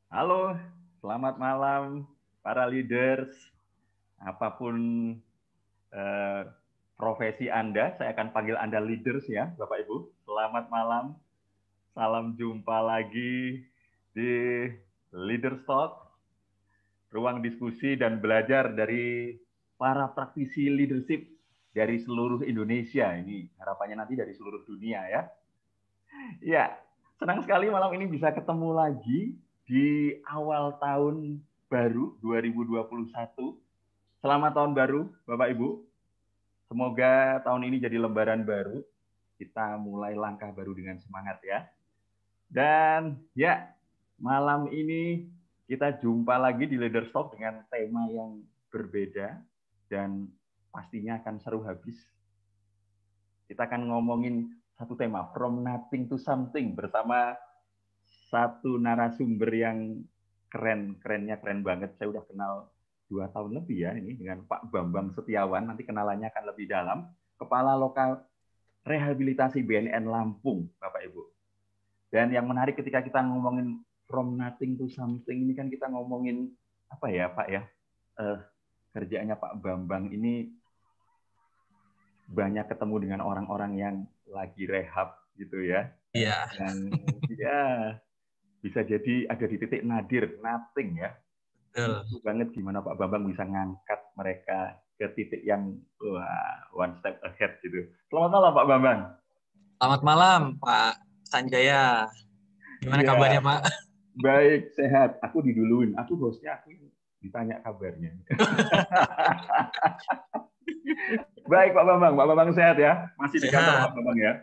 Halo, selamat malam para leaders. Apapun eh, profesi Anda, saya akan panggil Anda leaders ya, Bapak Ibu. Selamat malam, salam jumpa lagi di Leaders Talk, ruang diskusi dan belajar dari para praktisi leadership dari seluruh Indonesia. Ini harapannya nanti dari seluruh dunia ya. Ya, senang sekali malam ini bisa ketemu lagi di awal tahun baru 2021. Selamat tahun baru, Bapak Ibu. Semoga tahun ini jadi lembaran baru. Kita mulai langkah baru dengan semangat ya. Dan ya, malam ini kita jumpa lagi di Leaders Talk dengan tema yang berbeda dan pastinya akan seru habis. Kita akan ngomongin satu tema, from nothing to something, bersama satu narasumber yang kerennya keren banget. Saya udah kenal 2 tahun lebih ya ini dengan Pak Bambang Setiawan. Nanti kenalannya akan lebih dalam. Kepala Lokal Rehabilitasi BNN Lampung, Bapak Ibu. Dan yang menarik ketika kita ngomongin from nothing to something, ini kan kita ngomongin apa ya Pak ya, kerjaannya Pak Bambang ini banyak ketemu dengan orang-orang yang lagi rehab gitu ya. Iya. Yang ya bisa jadi ada di titik nadir, nothing ya. Betul. Itu banget gimana Pak Bambang bisa ngangkat mereka ke titik yang one step ahead gitu. Selamat malam Pak Bambang. Selamat malam Pak Sanjaya. Gimana kabarnya Iya, Pak? baik, sehat. Aku diduluin. Aku bosnya, aku ditanya kabarnya. Baik Pak Bambang. Pak Bambang sehat ya? Masih di kantor Pak Sehat. Bambang ya?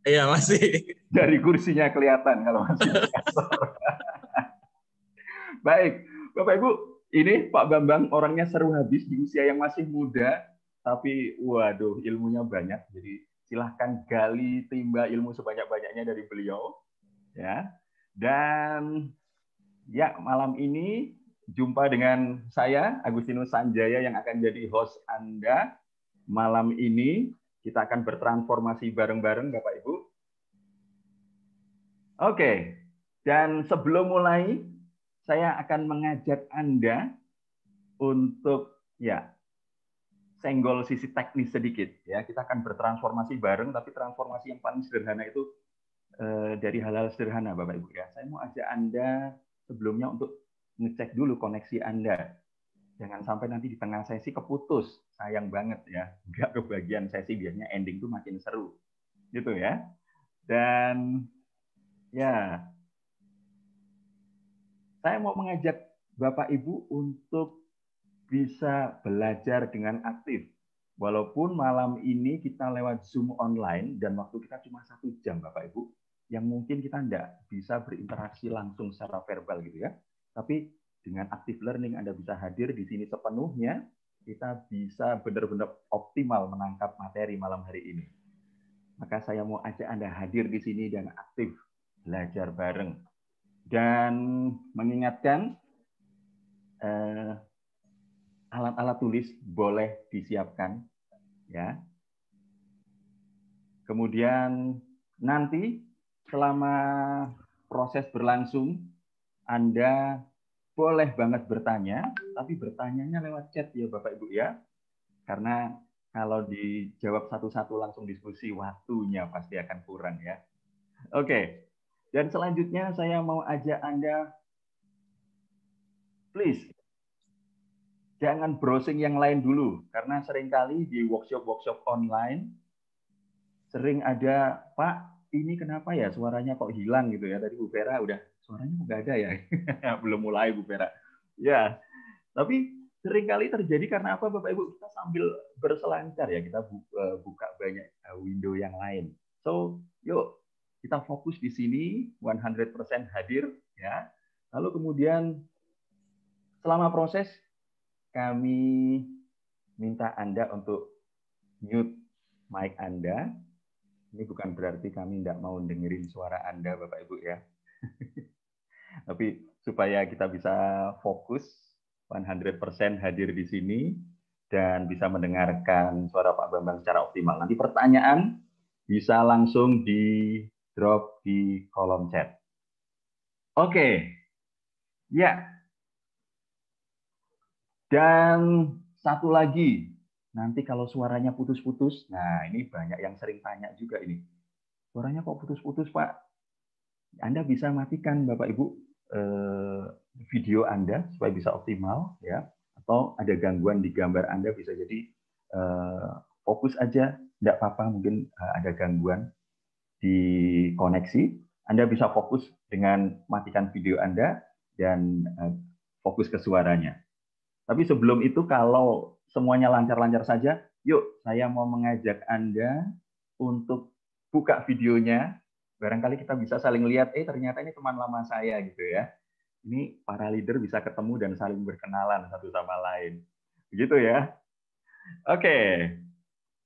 Iya masih. Dari kursinya kelihatan kalau masih di kantor. Baik, Bapak Ibu, ini Pak Bambang orangnya seru habis di usia yang masih muda, tapi waduh ilmunya banyak. Jadi silahkan gali timba ilmu sebanyak-banyaknya dari beliau, ya. Dan ya malam ini jumpa dengan saya Agustinus Sanjaya yang akan jadi host Anda malam ini. Kita akan bertransformasi bareng-bareng, Bapak Ibu. Oke, dan sebelum mulai, saya akan mengajak Anda untuk ya senggol sisi teknis sedikit ya. Kita akan bertransformasi bareng, tapi transformasi yang paling sederhana itu dari hal-hal sederhana, Bapak Ibu ya. Saya mau ajak Anda sebelumnya untuk ngecek dulu koneksi Anda. Jangan sampai nanti di tengah sesi keputus, sayang banget ya. Nggak kebagian sesi, biasanya ending tuh makin seru, gitu ya. Dan ya, saya mau mengajak Bapak Ibu untuk bisa belajar dengan aktif. Walaupun malam ini kita lewat Zoom online dan waktu kita cuma 1 jam, Bapak Ibu, yang mungkin kita tidak bisa berinteraksi langsung secara verbal gitu ya. Tapi dengan active learning Anda bisa hadir di sini sepenuhnya, kita bisa benar-benar optimal menangkap materi malam hari ini. Maka saya mau ajak Anda hadir di sini dan aktif belajar bareng. Dan mengingatkan alat-alat tulis boleh disiapkan ya. Kemudian nanti selama proses berlangsung Anda boleh banget bertanya, tapi bertanyanya lewat chat ya Bapak Ibu ya. Karena kalau dijawab satu-satu langsung diskusi, waktunya pasti akan kurang ya. Oke. Dan selanjutnya saya mau ajak Anda please jangan browsing yang lain dulu, karena seringkali di workshop-workshop online sering ada, Pak, ini kenapa ya suaranya kok hilang gitu ya. Tadi Bu Vera udah, suaranya kok nggak ada ya. Belum mulai Bu Vera. Ya, tapi seringkali terjadi karena apa Bapak Ibu? Kita sambil berselancar ya, kita buka banyak window yang lain. So, yuk kita fokus di sini, 100% hadir ya. Lalu kemudian selama proses kami minta Anda untuk mute mic Anda. Ini bukan berarti kami tidak mau dengerin suara Anda, Bapak Ibu ya. Tapi supaya kita bisa fokus 100% hadir di sini dan bisa mendengarkan suara Pak Bambang secara optimal. Nanti pertanyaan bisa langsung di drop di kolom chat. Oke. Ya, dan satu lagi, nanti kalau suaranya putus-putus, nah ini banyak yang sering tanya juga ini. Suaranya kok putus-putus, Pak? Anda bisa matikan, Bapak Ibu, video Anda supaya bisa optimal, ya. Atau ada gangguan di gambar Anda, bisa jadi fokus aja, tidak apa-apa, mungkin ada gangguan di koneksi. Anda bisa fokus dengan matikan video Anda dan fokus ke suaranya. Tapi sebelum itu, kalau semuanya lancar-lancar saja, yuk saya mau mengajak Anda untuk buka videonya. Barangkali kita bisa saling lihat, ternyata ini teman lama saya gitu ya. Ini para leader bisa ketemu dan saling berkenalan satu sama lain. Begitu ya. Oke.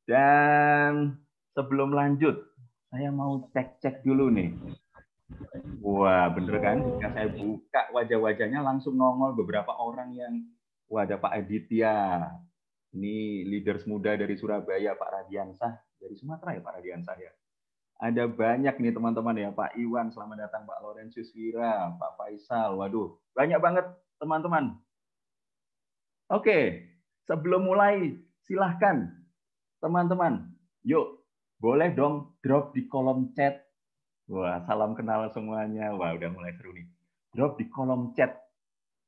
Dan sebelum lanjut, saya mau cek-cek dulu nih. Wah, bener kan? Ketika saya buka wajah-wajahnya langsung nongol beberapa orang yang, wah, ada Pak Aditya. Ini leaders muda dari Surabaya, Pak Radiansah. Dari Sumatera ya Pak Radiansah ya. Ada banyak nih teman-teman ya, Pak Iwan, selamat datang, Pak Laurentius Wira, Pak Faisal. Waduh, banyak banget teman-teman. Oke, sebelum mulai, silahkan teman-teman. Yuk, boleh dong drop di kolom chat. Wah, salam kenal semuanya. Wah, udah mulai seru nih. Drop di kolom chat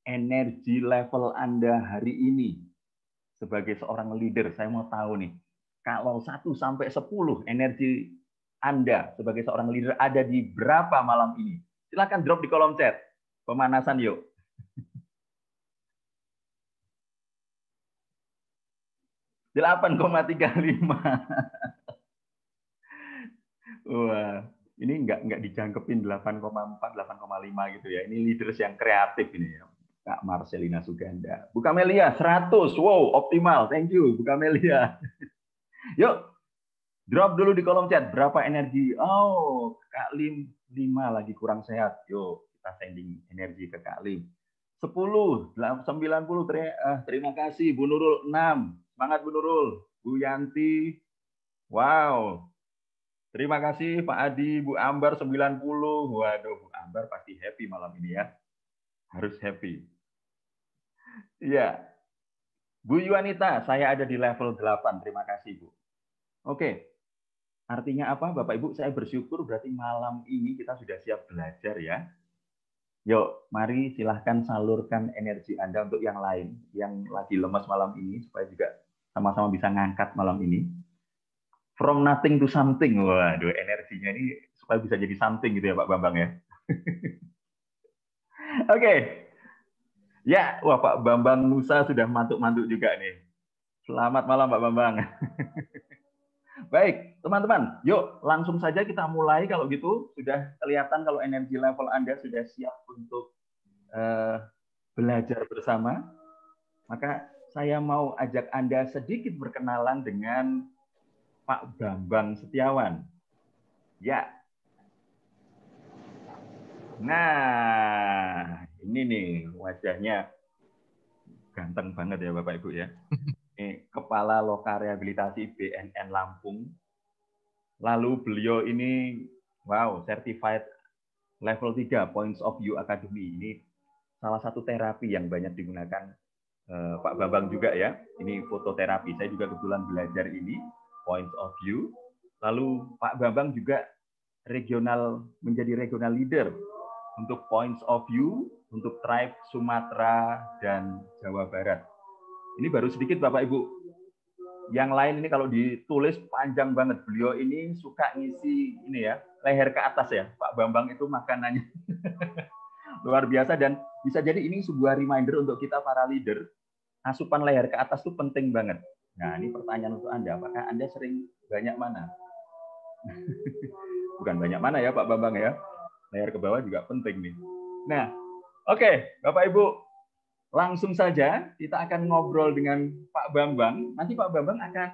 energi level Anda hari ini. Sebagai seorang leader, saya mau tahu nih, kalau 1 sampai 10 energi Anda sebagai seorang leader ada di berapa malam ini? Silakan drop di kolom chat. Pemanasan yuk. Delapan 8,35. Wah, ini nggak dijangkepin 8,4, 8,5 gitu ya. Ini leaders yang kreatif ini ya. Kak Marcelina Suganda. Bu Kamelia 100. Wow, optimal. Thank you, Bu Kamelia. Yuk, drop dulu di kolom chat. Berapa energi? Oh, Kak Lim 5 lagi kurang sehat. Yuk, kita sending energi ke Kak Lim. 10, 90. Terima kasih. Bu Nurul 6. Semangat Bu Nurul. Bu Yanti. Wow. Terima kasih Pak Adi, Bu Ambar 90. Waduh, Bu Ambar pasti happy malam ini ya. Harus happy. Iya. Bu Yuanita, saya ada di level 8. Terima kasih, Bu. Oke. Artinya apa, Bapak Ibu? Saya bersyukur berarti malam ini kita sudah siap belajar ya. Yuk, mari silahkan salurkan energi Anda untuk yang lain, yang lagi lemas malam ini, supaya juga sama-sama bisa ngangkat malam ini. From nothing to something. Waduh, energinya ini supaya bisa jadi something gitu ya Pak Bambang ya. Oke. Ya, wah Pak Bambang Nusa sudah mantuk-mantuk juga nih. Selamat malam Pak Bambang. Baik, teman-teman, yuk langsung saja kita mulai. Kalau gitu sudah kelihatan kalau energi level Anda sudah siap untuk belajar bersama. Maka saya mau ajak Anda sedikit berkenalan dengan Pak Bambang Setiawan. Ya. Nah, ini nih wajahnya ganteng banget ya Bapak Ibu ya. Ini Kepala Loka Rehabilitasi BNN Lampung. Lalu beliau ini, wow, certified level 3 Points of View Academy. Ini salah satu terapi yang banyak digunakan Pak Bambang juga ya. Ini fototerapi. Saya juga kebetulan belajar ini, Points of View. Lalu Pak Bambang juga menjadi regional leader untuk Points of View untuk tribe Sumatera dan Jawa Barat. Ini baru sedikit Bapak Ibu. Yang lain ini kalau ditulis panjang banget. Beliau ini suka ngisi ini ya, leher ke atas ya. Pak Bambang itu makanannya luar biasa, dan bisa jadi ini sebuah reminder untuk kita para leader. Asupan leher ke atas itu penting banget. Nah, ini pertanyaan untuk Anda. Apakah Anda sering banyak mana? Bukan banyak mana ya Pak Bambang ya. Leher ke bawah juga penting nih. Nah, oke, Bapak Ibu, langsung saja kita akan ngobrol dengan Pak Bambang. Nanti Pak Bambang akan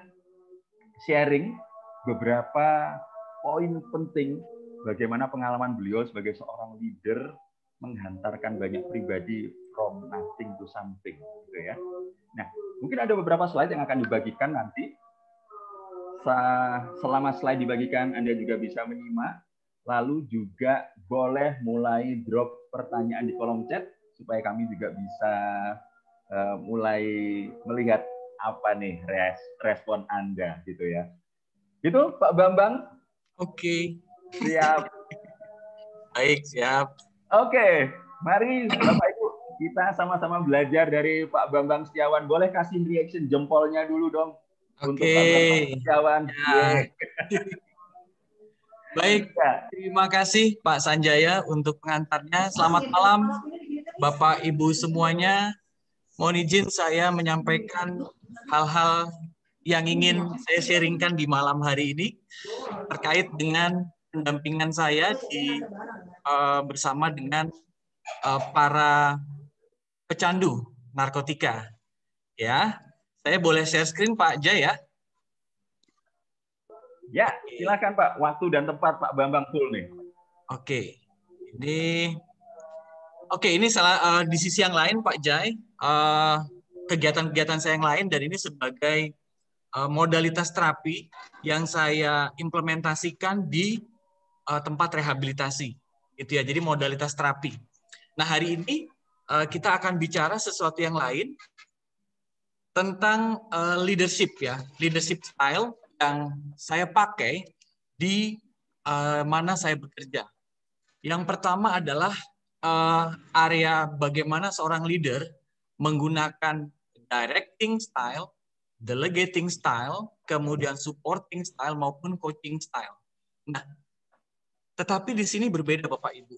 sharing beberapa poin penting bagaimana pengalaman beliau sebagai seorang leader menghantarkan banyak pribadi from nothing to something, gitu ya. Nah, mungkin ada beberapa slide yang akan dibagikan nanti. Selama slide dibagikan, Anda juga bisa menyimak. Lalu juga boleh mulai drop pertanyaan di kolom chat supaya kami juga bisa mulai melihat apa nih respon Anda gitu ya. Gitu Pak Bambang? Oke. Siap. Baik, siap. Oke, mari Bapak Ibu kita sama-sama belajar dari Pak Bambang Setiawan. Boleh kasih reaction jempolnya dulu dong untuk Pak Bambang Oke. Setiawan. Ya. Baik, Ya. terima kasih Pak Sanjaya untuk pengantarnya. Selamat malam Bapak Ibu semuanya. Mohon izin saya menyampaikan hal-hal yang ingin saya sharingkan di malam hari ini terkait dengan pendampingan saya bersama dengan para pecandu narkotika. Ya, saya boleh share screen Pak Jaya ya? Ya, silakan Pak. Waktu dan tempat Pak Bambang full nih. Oke, ini salah di sisi yang lain Pak Jai, kegiatan-kegiatan saya yang lain dan ini sebagai modalitas terapi yang saya implementasikan di tempat rehabilitasi, itu ya. Jadi modalitas terapi. Nah hari ini kita akan bicara sesuatu yang lain tentang leadership ya, leadership style yang saya pakai di mana saya bekerja. Yang pertama adalah area bagaimana seorang leader menggunakan directing style, delegating style, kemudian supporting style maupun coaching style. Nah, tetapi di sini berbeda Bapak Ibu.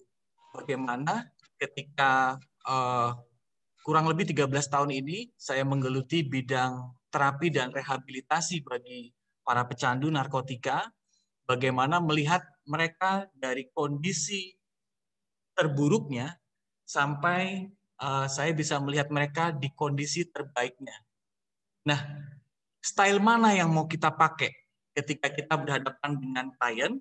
Bagaimana ketika kurang lebih 13 tahun ini saya menggeluti bidang terapi dan rehabilitasi bagi para pecandu narkotika, bagaimana melihat mereka dari kondisi terburuknya sampai saya bisa melihat mereka di kondisi terbaiknya. Nah, style mana yang mau kita pakai ketika kita berhadapan dengan klien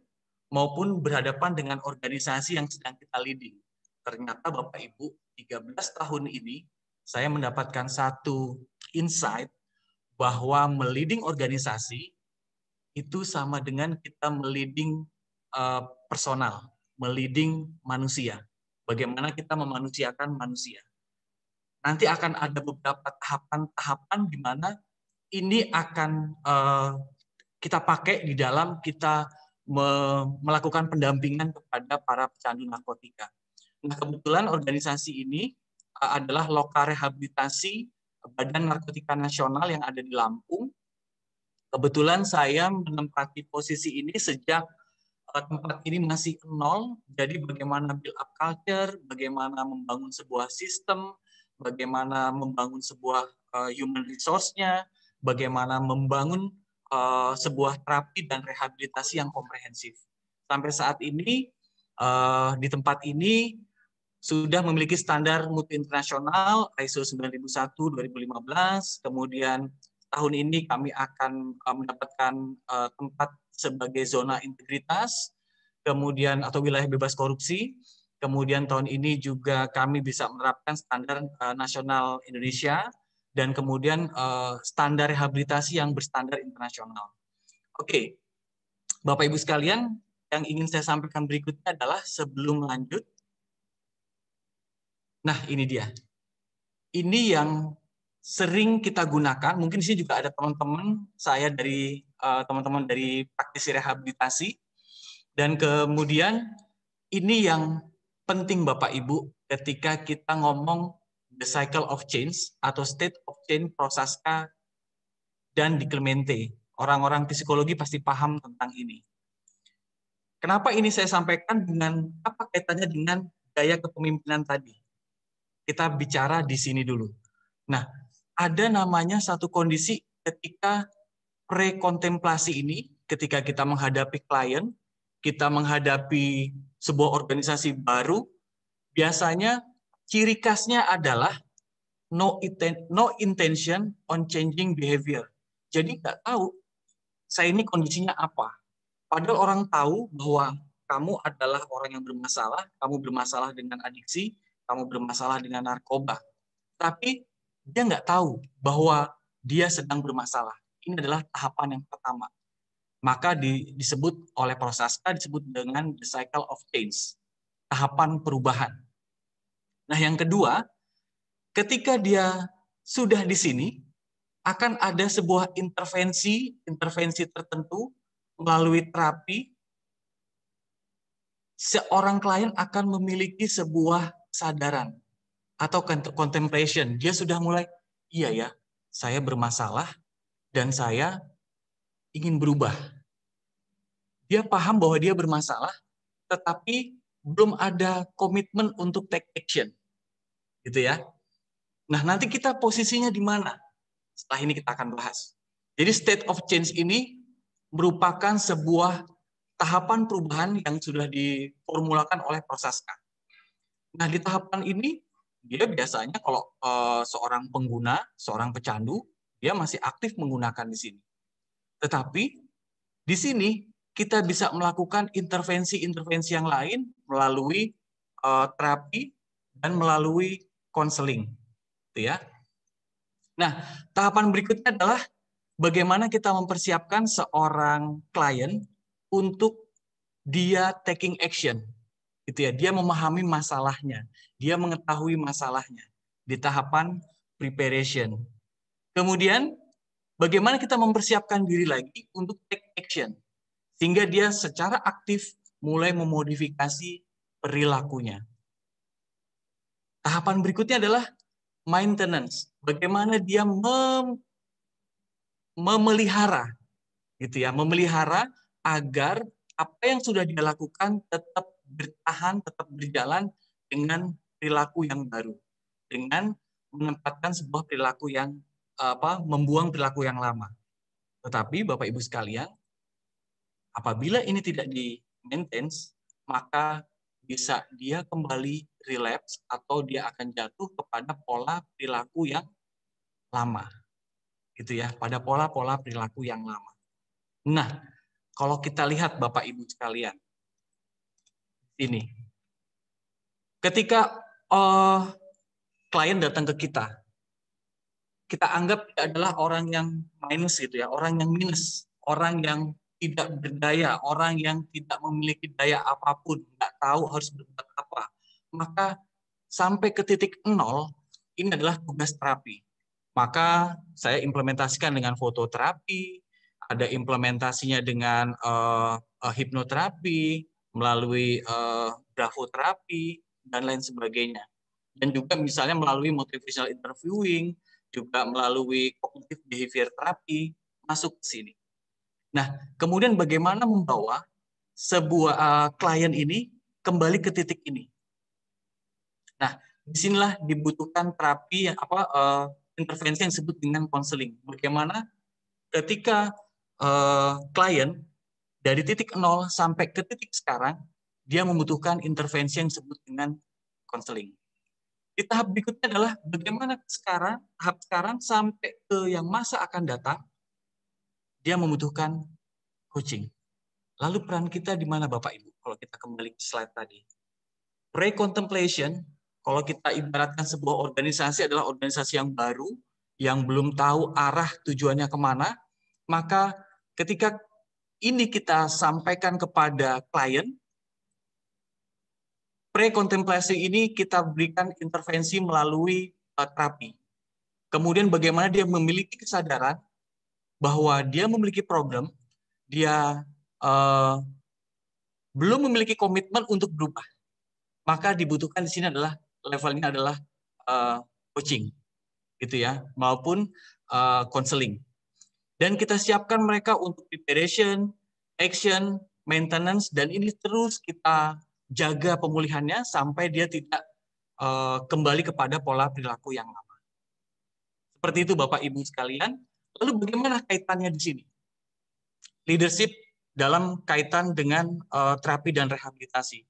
maupun berhadapan dengan organisasi yang sedang kita leading? Ternyata Bapak Ibu, 13 tahun ini saya mendapatkan satu insight bahwa meleading organisasi itu sama dengan kita meleading personal, meleading manusia. Bagaimana kita memanusiakan manusia. Nanti akan ada beberapa tahapan-tahapan di mana ini akan kita pakai di dalam kita melakukan pendampingan kepada para pecandu narkotika. Nah, kebetulan organisasi ini adalah lokal rehabilitasi Badan Narkotika Nasional yang ada di Lampung. Kebetulan saya menempati posisi ini sejak tempat ini masih nol, jadi bagaimana build up culture, bagaimana membangun sebuah sistem, bagaimana membangun sebuah human resource-nya, bagaimana membangun sebuah terapi dan rehabilitasi yang komprehensif. Sampai saat ini di tempat ini sudah memiliki standar mutu internasional ISO 9001/2015. Kemudian tahun ini kami akan mendapatkan tempat sebagai zona integritas, kemudian atau wilayah bebas korupsi. Kemudian tahun ini juga kami bisa menerapkan standar nasional Indonesia dan kemudian standar rehabilitasi yang berstandar internasional. Oke, Bapak Ibu sekalian, yang ingin saya sampaikan berikutnya adalah sebelum lanjut. Nah, ini dia. Ini yang sering kita gunakan. Mungkin di sini juga ada teman-teman saya dari teman-teman dari praktisi rehabilitasi. Dan kemudian ini yang penting Bapak Ibu ketika kita ngomong the cycle of change atau state of change Prochaska dan di Clemente. Orang-orang psikologi pasti paham tentang ini. Kenapa ini saya sampaikan dengan apa kaitannya dengan gaya kepemimpinan tadi? Kita bicara di sini dulu. Nah, ada namanya satu kondisi ketika pre-kontemplasi ini, ketika kita menghadapi klien, kita menghadapi sebuah organisasi baru, biasanya ciri khasnya adalah no intention on changing behavior. Jadi nggak tahu saya ini kondisinya apa. Padahal orang tahu bahwa kamu adalah orang yang bermasalah, kamu bermasalah dengan adiksi, kamu bermasalah dengan narkoba. Tapi dia nggak tahu bahwa dia sedang bermasalah. Ini adalah tahapan yang pertama. Maka disebut oleh Prochaska disebut dengan the cycle of change, tahapan perubahan. Nah, yang kedua, ketika dia sudah di sini, akan ada sebuah intervensi tertentu melalui terapi. Seorang klien akan memiliki sebuah kesadaran atau contemplation. Dia sudah mulai, iya ya, saya bermasalah dan saya ingin berubah. Dia paham bahwa dia bermasalah, tetapi belum ada komitmen untuk take action. Gitu ya. Nah, nanti kita posisinya di mana? Setelah ini kita akan bahas. Jadi state of change ini merupakan sebuah tahapan perubahan yang sudah diformulakan oleh Prochaska. Nah, di tahapan ini, dia biasanya kalau seorang pengguna, seorang pecandu, dia masih aktif menggunakan di sini. Tetapi di sini kita bisa melakukan intervensi-intervensi yang lain melalui terapi dan melalui konseling, gitu ya. Nah, tahapan berikutnya adalah bagaimana kita mempersiapkan seorang klien untuk dia taking action, gitu ya. Dia memahami masalahnya, dia mengetahui masalahnya di tahapan preparation. Kemudian bagaimana kita mempersiapkan diri lagi untuk take action sehingga dia secara aktif mulai memodifikasi perilakunya. Tahapan berikutnya adalah maintenance. Bagaimana dia memelihara, gitu ya, memelihara agar apa yang sudah dia lakukan tetap bertahan, tetap berjalan dengan perilaku yang baru, dengan menempatkan sebuah perilaku yang membuang perilaku yang lama. Tetapi Bapak Ibu sekalian, apabila ini tidak di-maintain, maka bisa dia kembali relapse atau dia akan jatuh kepada pola perilaku yang lama. Gitu ya, pada pola-pola perilaku yang lama. Nah, kalau kita lihat Bapak Ibu sekalian, ini. Ketika klien datang ke kita anggap dia adalah orang yang minus gitu ya, orang yang minus, orang yang tidak berdaya, orang yang tidak memiliki daya apapun, nggak tahu harus berbuat apa. Maka sampai ke titik nol, ini adalah tugas terapi. Maka saya implementasikan dengan fototerapi, ada implementasinya dengan hipnoterapi, melalui brafoterapi, dan lain sebagainya. Dan juga misalnya melalui motivational interviewing, juga melalui cognitive behavior therapy, masuk ke sini. Nah, kemudian bagaimana membawa sebuah klien ini kembali ke titik ini. Nah, disinilah dibutuhkan terapi yang intervensi yang disebut dengan konseling. Bagaimana ketika klien dari titik nol sampai ke titik sekarang, dia membutuhkan intervensi yang disebut dengan konseling. Di tahap berikutnya adalah bagaimana tahap sekarang sampai ke yang masa akan datang, dia membutuhkan coaching. Lalu peran kita di mana Bapak Ibu? Kalau kita kembali ke slide tadi. Pre-contemplation, kalau kita ibaratkan sebuah organisasi adalah organisasi yang baru, yang belum tahu arah tujuannya kemana, maka ketika ini kita sampaikan kepada klien, pre-kontemplasi ini kita berikan intervensi melalui terapi. Kemudian bagaimana dia memiliki kesadaran bahwa dia memiliki problem, dia belum memiliki komitmen untuk berubah. Maka dibutuhkan di sini adalah levelnya adalah coaching, gitu ya, maupun counseling. Dan kita siapkan mereka untuk preparation, action, maintenance, dan ini terus kita jaga pemulihannya sampai dia tidak kembali kepada pola perilaku yang lama. Seperti itu Bapak Ibu sekalian. Lalu bagaimana kaitannya di sini? Leadership dalam kaitan dengan terapi dan rehabilitasi.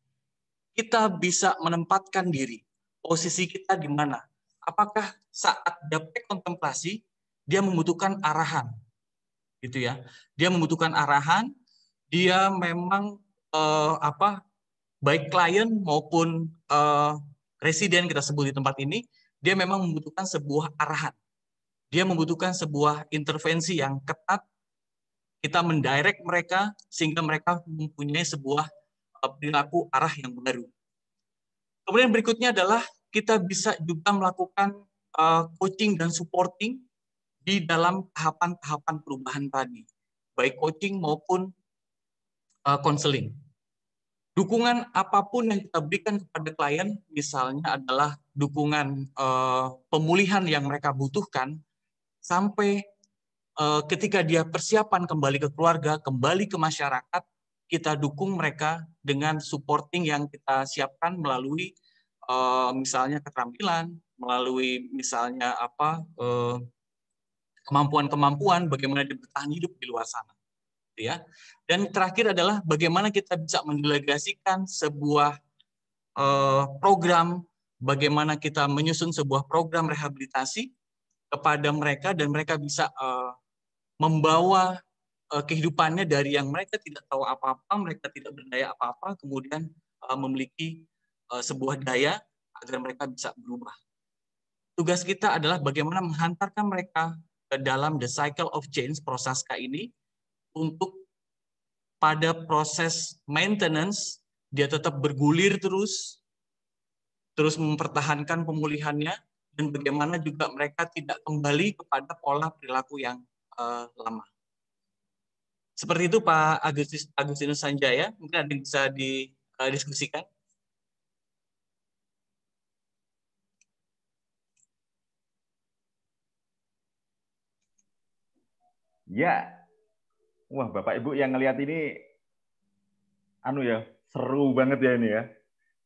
Kita bisa menempatkan diri, posisi kita di mana. Apakah saat dapat kontemplasi, dia membutuhkan arahan, gitu ya? Dia membutuhkan arahan, dia memang baik klien maupun residen kita sebut di tempat ini, dia memang membutuhkan sebuah arahan. Dia membutuhkan sebuah intervensi yang ketat, kita mendirect mereka sehingga mereka mempunyai sebuah perilaku arah yang baru. Kemudian berikutnya adalah kita bisa juga melakukan coaching dan supporting di dalam tahapan-tahapan perubahan tadi, baik coaching maupun konseling. Dukungan apapun yang kita berikan kepada klien, misalnya adalah dukungan pemulihan yang mereka butuhkan, sampai ketika dia persiapan kembali ke keluarga, kembali ke masyarakat, kita dukung mereka dengan supporting yang kita siapkan melalui misalnya keterampilan, melalui misalnya kemampuan-kemampuan bagaimana dia bertahan hidup di luar sana. Ya. Dan terakhir adalah bagaimana kita bisa mendelegasikan sebuah program, bagaimana kita menyusun sebuah program rehabilitasi kepada mereka dan mereka bisa membawa kehidupannya dari yang mereka tidak tahu apa-apa, mereka tidak berdaya apa-apa, kemudian memiliki sebuah daya agar mereka bisa berubah. Tugas kita adalah bagaimana menghantarkan mereka ke dalam the cycle of change, Prosaska ini, untuk pada proses maintenance, dia tetap bergulir terus mempertahankan pemulihannya, dan bagaimana juga mereka tidak kembali kepada pola perilaku yang lama. Seperti itu Pak Agustinus Sanjaya, mungkin ada yang bisa didiskusikan. Ya, wah Bapak Ibu yang ngelihat ini, seru banget ya ini ya.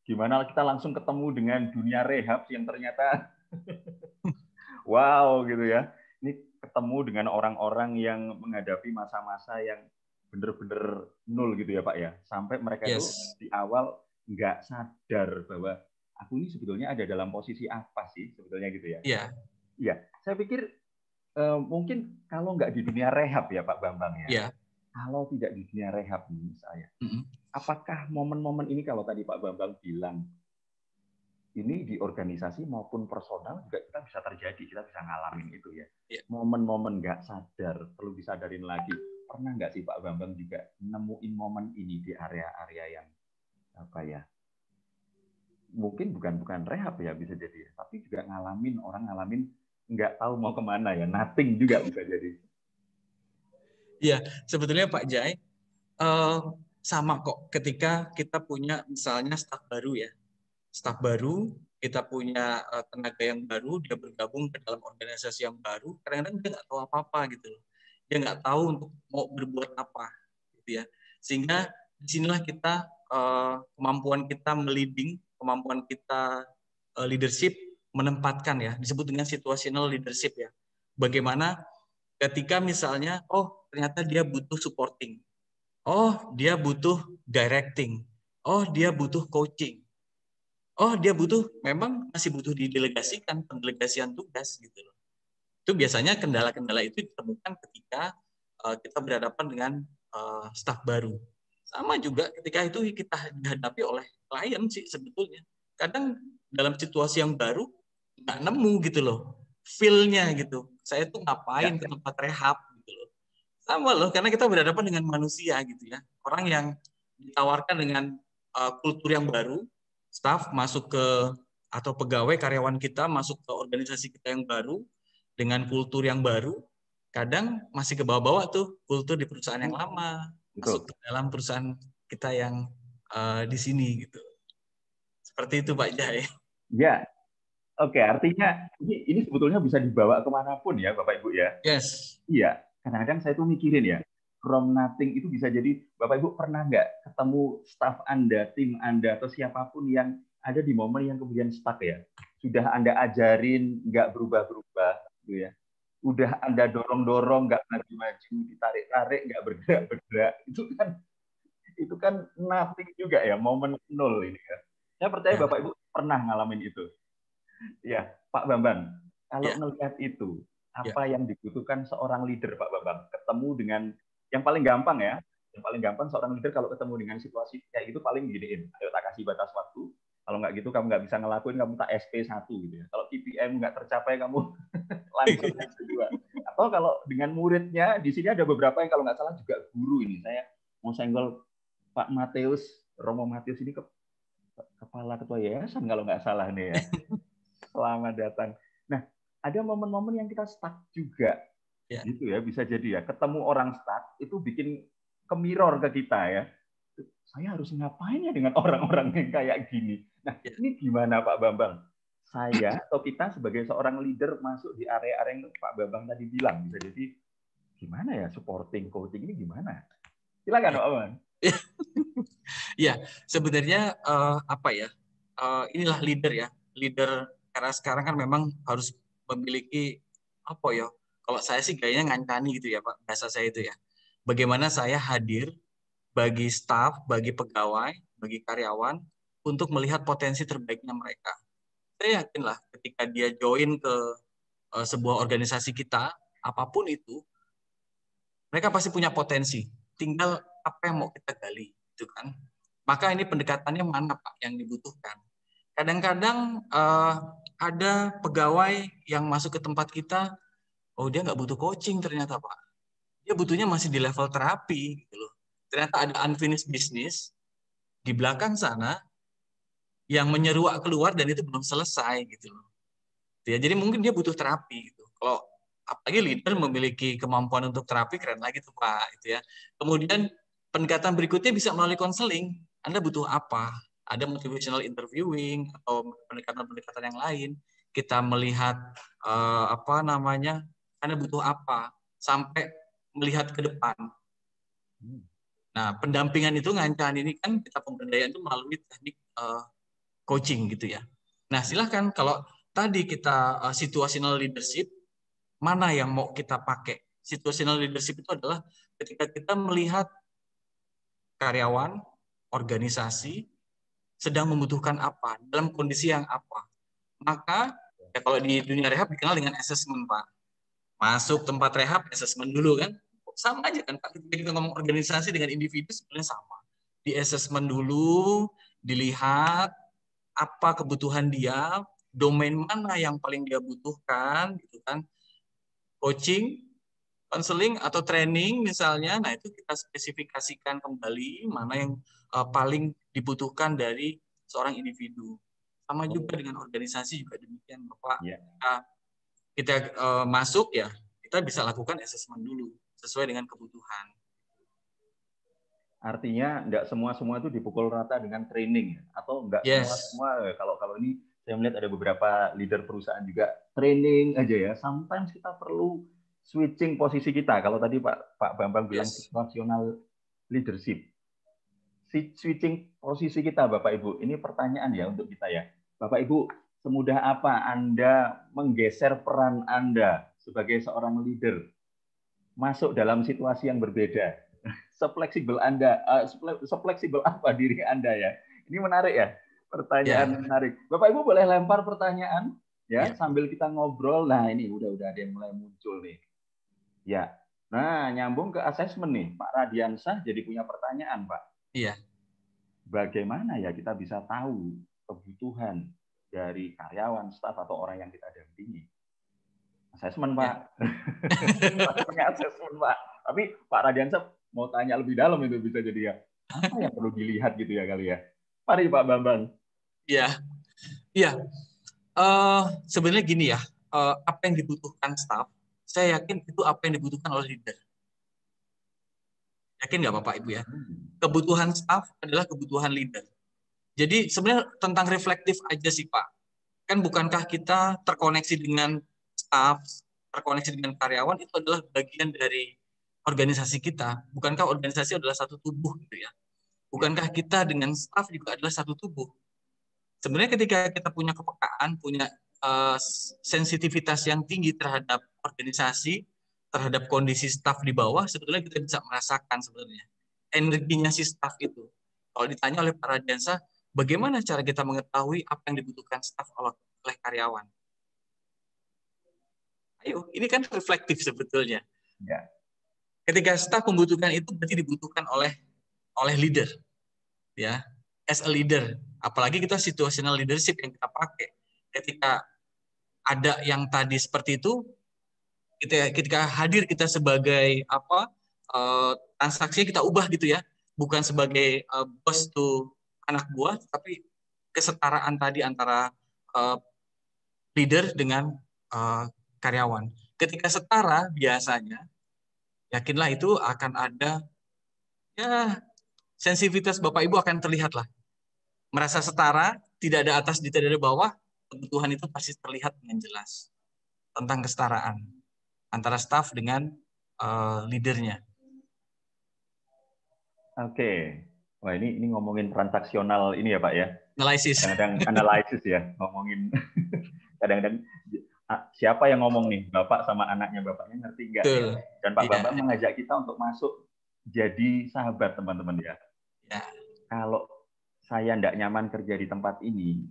Gimana kita langsung ketemu dengan dunia rehab yang ternyata wow gitu ya. Ini ketemu dengan orang-orang yang menghadapi masa-masa yang benar-benar nol gitu ya Pak ya. Sampai mereka itu di awal nggak sadar bahwa aku ini sebetulnya ada dalam posisi apa sih sebetulnya gitu ya. Iya. Iya, saya pikir mungkin kalau nggak di dunia rehab ya Pak Bambang ya. Iya. Kalau tidak di dunia rehab nih saya. Apakah momen-momen ini kalau tadi Pak Bambang bilang ini di organisasi maupun personal juga kita bisa terjadi, kita bisa ngalamin itu ya. Momen-momen nggak sadar, perlu disadarin lagi. Pernah nggak sih Pak Bambang juga nemuin momen ini di area-area yang apa ya? Mungkin bukan rehab ya bisa jadi, tapi juga orang ngalamin nggak tahu mau kemana ya, nothing juga bisa jadi. Iya, sebetulnya Pak Jai, sama kok ketika kita punya misalnya staf baru ya. Staf baru, kita punya tenaga yang baru, dia bergabung ke dalam organisasi yang baru, kadang-kadang dia nggak tahu apa-apa gitu loh. Dia nggak tahu untuk mau berbuat apa, gitu ya. Sehingga disinilah kita, kemampuan kita meliding, kemampuan kita leadership, menempatkan ya, disebut dengan situational leadership ya. Bagaimana ketika misalnya, ternyata dia butuh supporting, dia butuh directing, dia butuh coaching, dia memang masih butuh didelegasikan, pendelegasian tugas gitu loh. Itu biasanya kendala-kendala itu ditemukan ketika kita berhadapan dengan staf baru. Sama juga ketika itu kita dihadapi oleh klien sih sebetulnya. Kadang dalam situasi yang baru nggak nemu gitu loh, feel-nya gitu. Saya tuh ngapain ke tempat rehab gitu loh. Sama loh, karena kita berhadapan dengan manusia gitu ya. Orang yang ditawarkan dengan kultur yang baru, staf masuk ke atau pegawai karyawan kita masuk ke organisasi kita yang baru dengan kultur yang baru, kadang masih ke bawah-bawah tuh kultur di perusahaan yang lama, masuk ke dalam perusahaan kita yang di sini gitu. Seperti itu Pak Jai. Ya, oke, artinya ini sebetulnya bisa dibawa kemanapun ya Bapak Ibu ya. Yes. Iya, kadang-kadang saya tuh mikirin ya, from nothing itu bisa jadi, Bapak Ibu pernah nggak ketemu staf Anda, tim Anda, atau siapapun yang ada di momen yang kemudian stuck ya. Sudah Anda ajarin, nggak berubah-berubah, gitu ya. Udah Anda dorong-dorong, nggak maju-maju, ditarik-tarik, nggak bergerak-bergerak. Itu kan nothing juga ya, momen nol ini ya. Saya percaya Bapak Ibu pernah ngalamin itu. Ya, Pak Bambang, kalau ngelihat itu, apa yang dibutuhkan seorang leader, Pak Bambang? Ketemu dengan, yang paling gampang ya, yang paling gampang seorang leader kalau ketemu dengan situasi kayak itu paling giniin, ayo tak kasih batas waktu, kalau nggak gitu kamu nggak bisa ngelakuin, kamu tak SP1 gitu ya. Kalau KPM nggak tercapai, kamu langsung SP2. Atau kalau dengan muridnya, di sini ada beberapa yang kalau nggak salah juga guru ini, saya mau senggol Pak Mateus, Romo Matius ini kepala ketua yayasan kalau nggak salah nih ya. Selamat datang. Nah, ada momen-momen yang kita stuck juga. Ya. Gitu ya, bisa jadi ya. Ketemu orang stuck, itu bikin ke mirror ke kita ya. Saya harus ngapain ya dengan orang-orang yang kayak gini. Nah, ini gimana Pak Bambang? Saya atau kita sebagai seorang leader masuk di area-area yang Pak Bambang tadi bilang. Bisa jadi, gimana ya supporting, coaching ini gimana? Silakan Pak Bambang. Ya, sebenarnya apa ya? Inilah leader ya, leader karena sekarang kan memang harus memiliki apa ya? Kalau saya sih kayaknya ngancani gitu ya Pak, bahasa saya itu ya. Bagaimana saya hadir bagi staf, bagi pegawai, bagi karyawan untuk melihat potensi terbaiknya mereka. Saya yakinlah ketika dia join ke sebuah organisasi kita, apapun itu, mereka pasti punya potensi. Tinggal apa yang mau kita gali, gitu kan? Maka ini pendekatannya mana Pak yang dibutuhkan? Kadang-kadang ada pegawai yang masuk ke tempat kita, oh dia nggak butuh coaching ternyata Pak. Dia butuhnya masih di level terapi, gitu loh. Ternyata ada unfinished business di belakang sana yang menyeruak keluar dan itu belum selesai, gitu loh. Ya, jadi mungkin dia butuh terapi. Gitu. Kalau apalagi leader memiliki kemampuan untuk terapi, keren lagi tuh Pak. Gitu ya. Kemudian pendekatan berikutnya bisa melalui konseling. Anda butuh apa? Ada motivational interviewing atau pendekatan-pendekatan yang lain. Kita melihat apa namanya, Anda butuh apa sampai melihat ke depan. Nah, pendampingan itu ngancani ini kan kita pemberdayaan itu melalui teknik coaching gitu ya. Nah, silahkan kalau tadi kita situational leadership, mana yang mau kita pakai? Situational leadership itu adalah ketika kita melihat karyawan, organisasi sedang membutuhkan apa, dalam kondisi yang apa. Maka ya kalau di dunia rehab dikenal dengan assessment, Pak. Masuk tempat rehab, assessment dulu kan. Sama aja kan, Pak. Ketika kita ngomong organisasi dengan individu sebenarnya sama. Di assessment dulu, dilihat apa kebutuhan dia, domain mana yang paling dia butuhkan, gitu kan. Coaching, konseling atau training misalnya, nah itu kita spesifikasikan kembali mana yang paling dibutuhkan dari seorang individu. Sama juga dengan organisasi juga demikian, Bapak. Kita masuk ya, kita bisa lakukan assessment dulu sesuai dengan kebutuhan. Artinya enggak semua itu dipukul rata dengan training atau enggak semua kalau ini saya melihat ada beberapa leader perusahaan juga training aja ya. Sometimes kita perlu switching posisi kita. Kalau tadi Pak Bambang bilang situational leadership. Switching posisi kita Bapak Ibu. Ini pertanyaan ya untuk kita ya. Bapak Ibu, semudah apa Anda menggeser peran Anda sebagai seorang leader masuk dalam situasi yang berbeda? Sefleksibel Anda, sefleksibel apa diri Anda ya? Ini menarik ya, pertanyaan menarik. Bapak Ibu boleh lempar pertanyaan ya sambil kita ngobrol. Nah ini udah ada yang mulai muncul nih. Ya, nah nyambung ke asesmen nih, Pak Radiansah jadi punya pertanyaan Pak. Iya. Bagaimana ya kita bisa tahu kebutuhan dari karyawan, staf atau orang yang kita dampingi? Asesmen Pak. Punya asesmen Pak. Tapi Pak Radiansah mau tanya lebih dalam itu bisa jadi ya. Apa yang perlu dilihat gitu ya kali ya? Mari Pak Bambang. Iya. Sebenarnya gini ya, apa yang dibutuhkan staff, saya yakin itu apa yang dibutuhkan oleh leader. Yakin nggak Bapak Ibu ya? Kebutuhan staff adalah kebutuhan leader. Jadi sebenarnya tentang reflektif aja sih Pak. Kan bukankah kita terkoneksi dengan staff, terkoneksi dengan karyawan, itu adalah bagian dari organisasi kita. Bukankah organisasi adalah satu tubuh gitu ya? Bukankah kita dengan staff juga adalah satu tubuh? Sebenarnya ketika kita punya kepekaan, punya sensitivitas yang tinggi terhadap organisasi, terhadap kondisi staff di bawah, sebetulnya kita bisa merasakan sebenarnya energinya si staff itu. Kalau ditanya oleh Pak Radiansah, bagaimana cara kita mengetahui apa yang dibutuhkan staff oleh karyawan? Ayo, ini kan reflektif sebetulnya. Ya. Ketika staff membutuhkan itu berarti dibutuhkan oleh leader, ya, as a leader. Apalagi kita situational leadership yang kita pakai. Ketika ada yang tadi seperti itu, ketika hadir kita sebagai transaksinya kita ubah gitu ya, bukan sebagai bos to anak buah, tapi kesetaraan tadi antara leader dengan karyawan. Ketika setara biasanya, yakinlah itu akan ada ya sensitivitas Bapak Ibu akan terlihat lah. Merasa setara, tidak ada atas, tidak ada bawah, kebutuhan itu pasti terlihat dengan jelas tentang kesetaraan antara staff dengan leadernya. Oke. Wah, ini ngomongin transaksional ini ya, Pak ya. Analisis. Kadang-kadang analisis ya, ngomongin kadang-kadang siapa yang ngomong nih, Bapak sama anaknya, Bapaknya ngerti nggak? Betul. Dan Pak Ya. Bambang mengajak kita untuk masuk jadi sahabat, teman-teman ya. Ya. Kalau saya nggak nyaman kerja di tempat ini,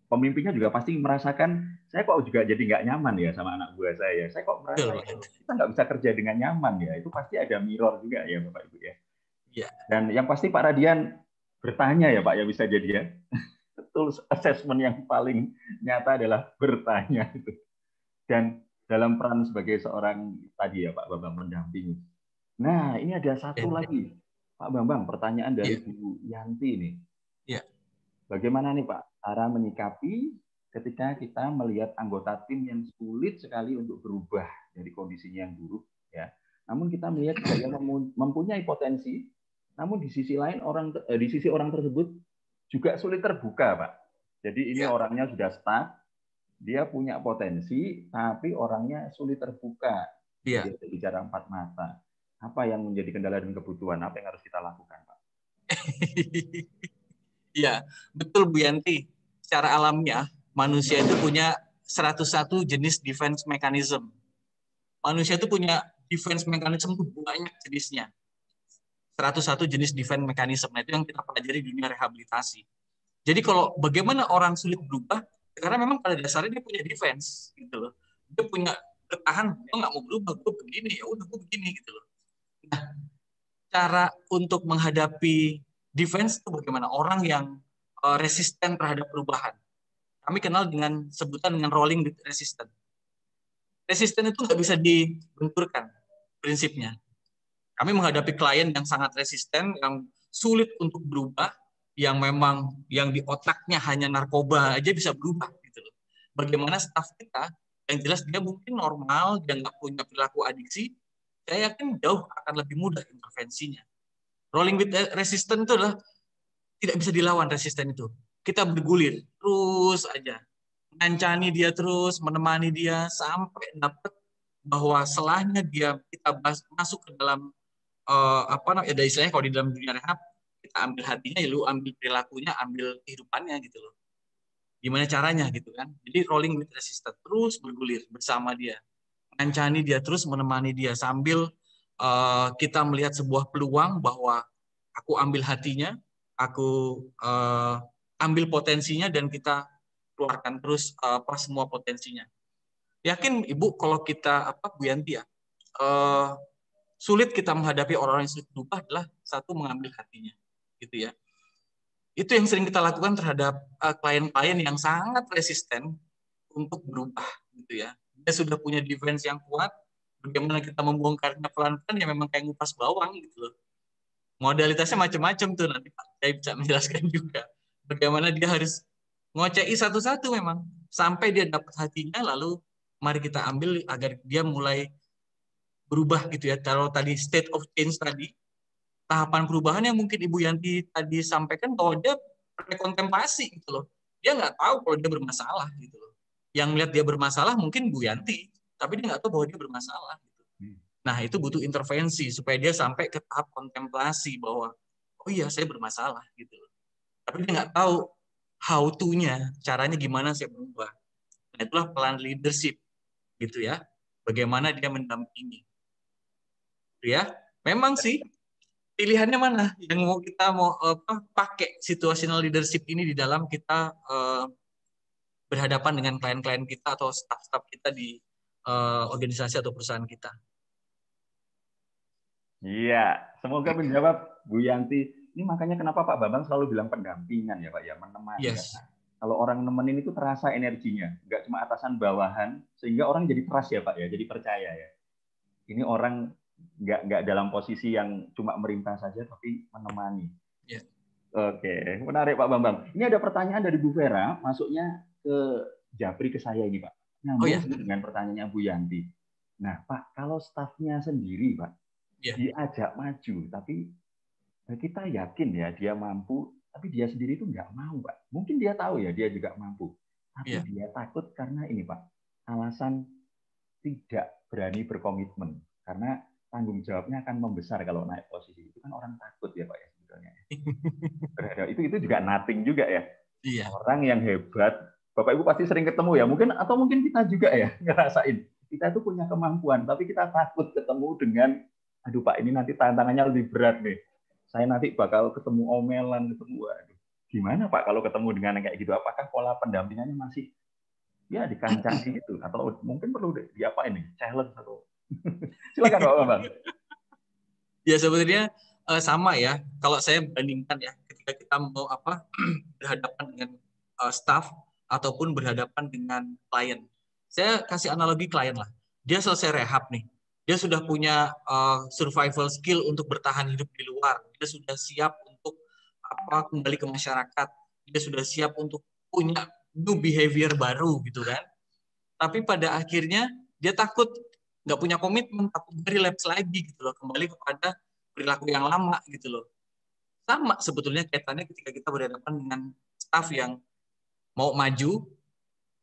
pemimpinnya juga pasti merasakan, saya kok juga jadi nggak nyaman ya sama anak buah saya. Saya kok merasa kita nggak bisa kerja dengan nyaman ya. Itu pasti ada mirror juga ya, Bapak Ibu ya. Ya. Dan yang pasti Pak Radian bertanya ya Pak ya, bisa jadi ya. Betul, assessment yang paling nyata adalah bertanya. Dan dalam peran sebagai seorang tadi ya Pak Bambang mendampingi. Nah, ini ada satu lagi. Pak Bambang, pertanyaan dari Bu Yanti nih. Ya. Bagaimana nih Pak cara menyikapi ketika kita melihat anggota tim yang sulit sekali untuk berubah dari kondisinya yang buruk ya. Namun kita melihat dia mempunyai potensi, namun di sisi lain di sisi orang tersebut juga sulit terbuka, Pak. Jadi ini orangnya sudah stuck, dia punya potensi, tapi orangnya sulit terbuka. Dia bicara empat mata. Apa yang menjadi kendala dan kebutuhan? Apa yang harus kita lakukan, Pak? Iya, betul Bu Yanti. Secara alamiah, manusia itu punya 101 jenis defense mechanism. Manusia itu punya defense mechanism itu banyak jenisnya. 101 jenis defense mechanism. Nah, itu yang kita pelajari di dunia rehabilitasi. Jadi kalau bagaimana orang sulit berubah, karena memang pada dasarnya dia punya defense, gitu loh. Dia punya bertahan, dia nggak mau berubah, gue begini, ya udah gue begini, gitu loh. Nah, cara untuk menghadapi defense itu bagaimana? Orang yang resisten terhadap perubahan. Kami kenal dengan sebutan dengan rolling with resistance. Resisten itu nggak bisa dibenturkan prinsipnya. Kami menghadapi klien yang sangat resisten, yang sulit untuk berubah, yang memang yang di otaknya hanya narkoba aja bisa berubah gitu loh. Bagaimana staf kita yang jelas dia mungkin normal, dia nggak punya perilaku adiksi, saya yakin jauh akan lebih mudah intervensinya. Rolling with resistance itu adalah tidak bisa dilawan resisten itu. Kita bergulir terus aja, ngancani dia terus, menemani dia sampai dapat bahwa selahnya dia kita masuk ke dalam ada istilahnya kalau di dalam dunia rehab kita ambil hatinya, ya lu ambil perilakunya, ambil kehidupannya gitu loh. Gimana caranya gitu kan? Jadi rolling with resistance, terus bergulir bersama dia, ngancani dia terus, menemani dia sambil kita melihat sebuah peluang bahwa aku ambil hatinya, aku ambil potensinya dan kita keluarkan terus semua potensinya. Yakin Ibu kalau kita Bu Yanti ya, sulit kita menghadapi orang-orang yang sulit berubah adalah satu, mengambil hatinya, gitu ya. Itu yang sering kita lakukan terhadap klien-klien yang sangat resisten untuk berubah, gitu ya. Dia sudah punya defense yang kuat, bagaimana kita membongkarnya pelan-pelan ya memang kayak ngupas bawang gitu loh. Modalitasnya macam-macam tuh, nanti Pak saya bisa menjelaskan juga. Bagaimana dia harus ngocei satu-satu memang sampai dia dapat hatinya, lalu mari kita ambil agar dia mulai berubah gitu ya. Kalau tadi state of change tadi, tahapan perubahan yang mungkin Ibu Yanti tadi sampaikan bahwa dia rekontemplasi gitu loh. Dia nggak tahu kalau dia bermasalah gitu loh. Yang melihat dia bermasalah mungkin Bu Yanti, tapi dia nggak tahu bahwa dia bermasalah gitu. Nah, itu butuh intervensi supaya dia sampai ke tahap kontemplasi bahwa oh iya saya bermasalah gitu loh. Tapi dia nggak tahu how to-nya, caranya gimana saya berubah. Nah, itulah pelan leadership gitu ya. Bagaimana dia mendampingi. Ya, memang sih pilihannya mana yang kita mau pakai situational leadership ini di dalam kita berhadapan dengan klien-klien kita atau staff-staff kita di organisasi atau perusahaan kita. Iya, semoga menjawab Bu Yanti. Ini makanya kenapa Pak Bambang selalu bilang pendampingan ya Pak ya, menemani. Yes. Kalau orang nemenin itu terasa energinya, nggak cuma atasan bawahan, sehingga orang jadi trust ya Pak ya, jadi percaya ya. Ini orang nggak dalam posisi yang cuma merintah saja, tapi menemani. Yeah. Oke, menarik Pak Bambang. Ini ada pertanyaan dari Bu Vera, masuknya ke Japri ke saya ini Pak. Oh Nyambung ya, dengan pertanyaannya Bu Yanti. Nah Pak, kalau stafnya sendiri Pak, ya, diajak maju, tapi kita yakin ya dia mampu, tapi dia sendiri itu nggak mau Pak. Mungkin dia tahu ya dia juga mampu, tapi ya. dia takut karena ini Pak, alasan tidak berani berkomitmen. Karena tanggung jawabnya akan membesar kalau naik posisi. Itu kan orang takut ya Pak ya sebetulnya. Itu juga nothing juga ya. Iya. Orang yang hebat, Bapak Ibu pasti sering ketemu ya, mungkin atau mungkin kita juga ya ngerasain. Kita itu punya kemampuan, tapi kita takut ketemu dengan, aduh Pak ini nanti tantangannya lebih berat nih. Saya nanti bakal ketemu omelan, ketemu, aduh, gimana Pak kalau ketemu dengan yang kayak gitu? Apakah pola pendampingannya masih ya dikancani gitu? Atau mungkin perlu diapa ini? Challenge atau silakan Pak Bambang. Ya sebenarnya sama ya. Kalau saya bandingkan ya, ketika kita mau berhadapan dengan staff ataupun berhadapan dengan klien. Saya kasih analogi klien lah. Dia selesai rehab nih. Dia sudah punya survival skill untuk bertahan hidup di luar. Dia sudah siap untuk kembali ke masyarakat. Dia sudah siap untuk punya new behavior baru gitu kan. Tapi pada akhirnya dia takut nggak punya komitmen, takut relapse lagi gitu loh, kembali kepada perilaku yang lama gitu loh. Sama sebetulnya kaitannya ketika kita berhadapan dengan staff yang mau maju,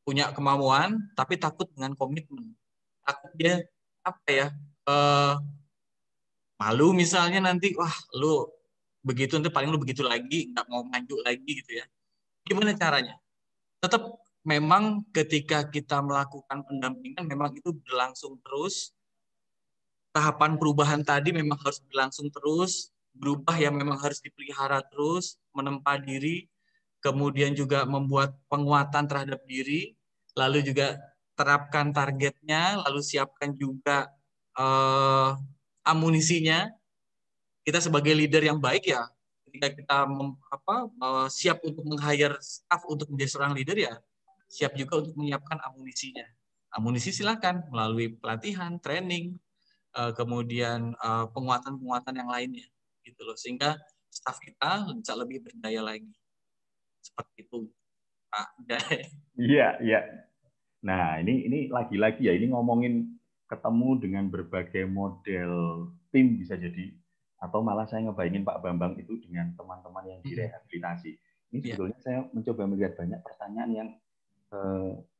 punya kemauan, tapi takut dengan komitmen. Takut dia malu misalnya nanti, wah lu begitu nanti paling lu begitu lagi, nggak mau maju lagi gitu ya. Gimana caranya? Tetap memang ketika kita melakukan pendampingan memang itu berlangsung terus. Tahapan perubahan tadi memang harus berlangsung terus, berubah yang memang harus dipelihara terus, menempa diri, kemudian juga membuat penguatan terhadap diri, lalu juga terapkan targetnya, lalu siapkan juga amunisinya. Kita sebagai leader yang baik ya, ketika kita siap untuk meng-hire staff untuk menjadi seorang leader ya, siap juga untuk menyiapkan amunisinya. Amunisi silakan melalui pelatihan, training, kemudian penguatan-penguatan yang lainnya gitu loh, sehingga staf kita bisa lebih berdaya lagi seperti itu Pak. Iya, iya. Nah, ini lagi-lagi ya, ini ngomongin ketemu dengan berbagai model tim bisa jadi, atau malah saya ngebayangin Pak Bambang itu dengan teman-teman yang direhabilitasi. Ini sebetulnya saya mencoba melihat banyak pertanyaan yang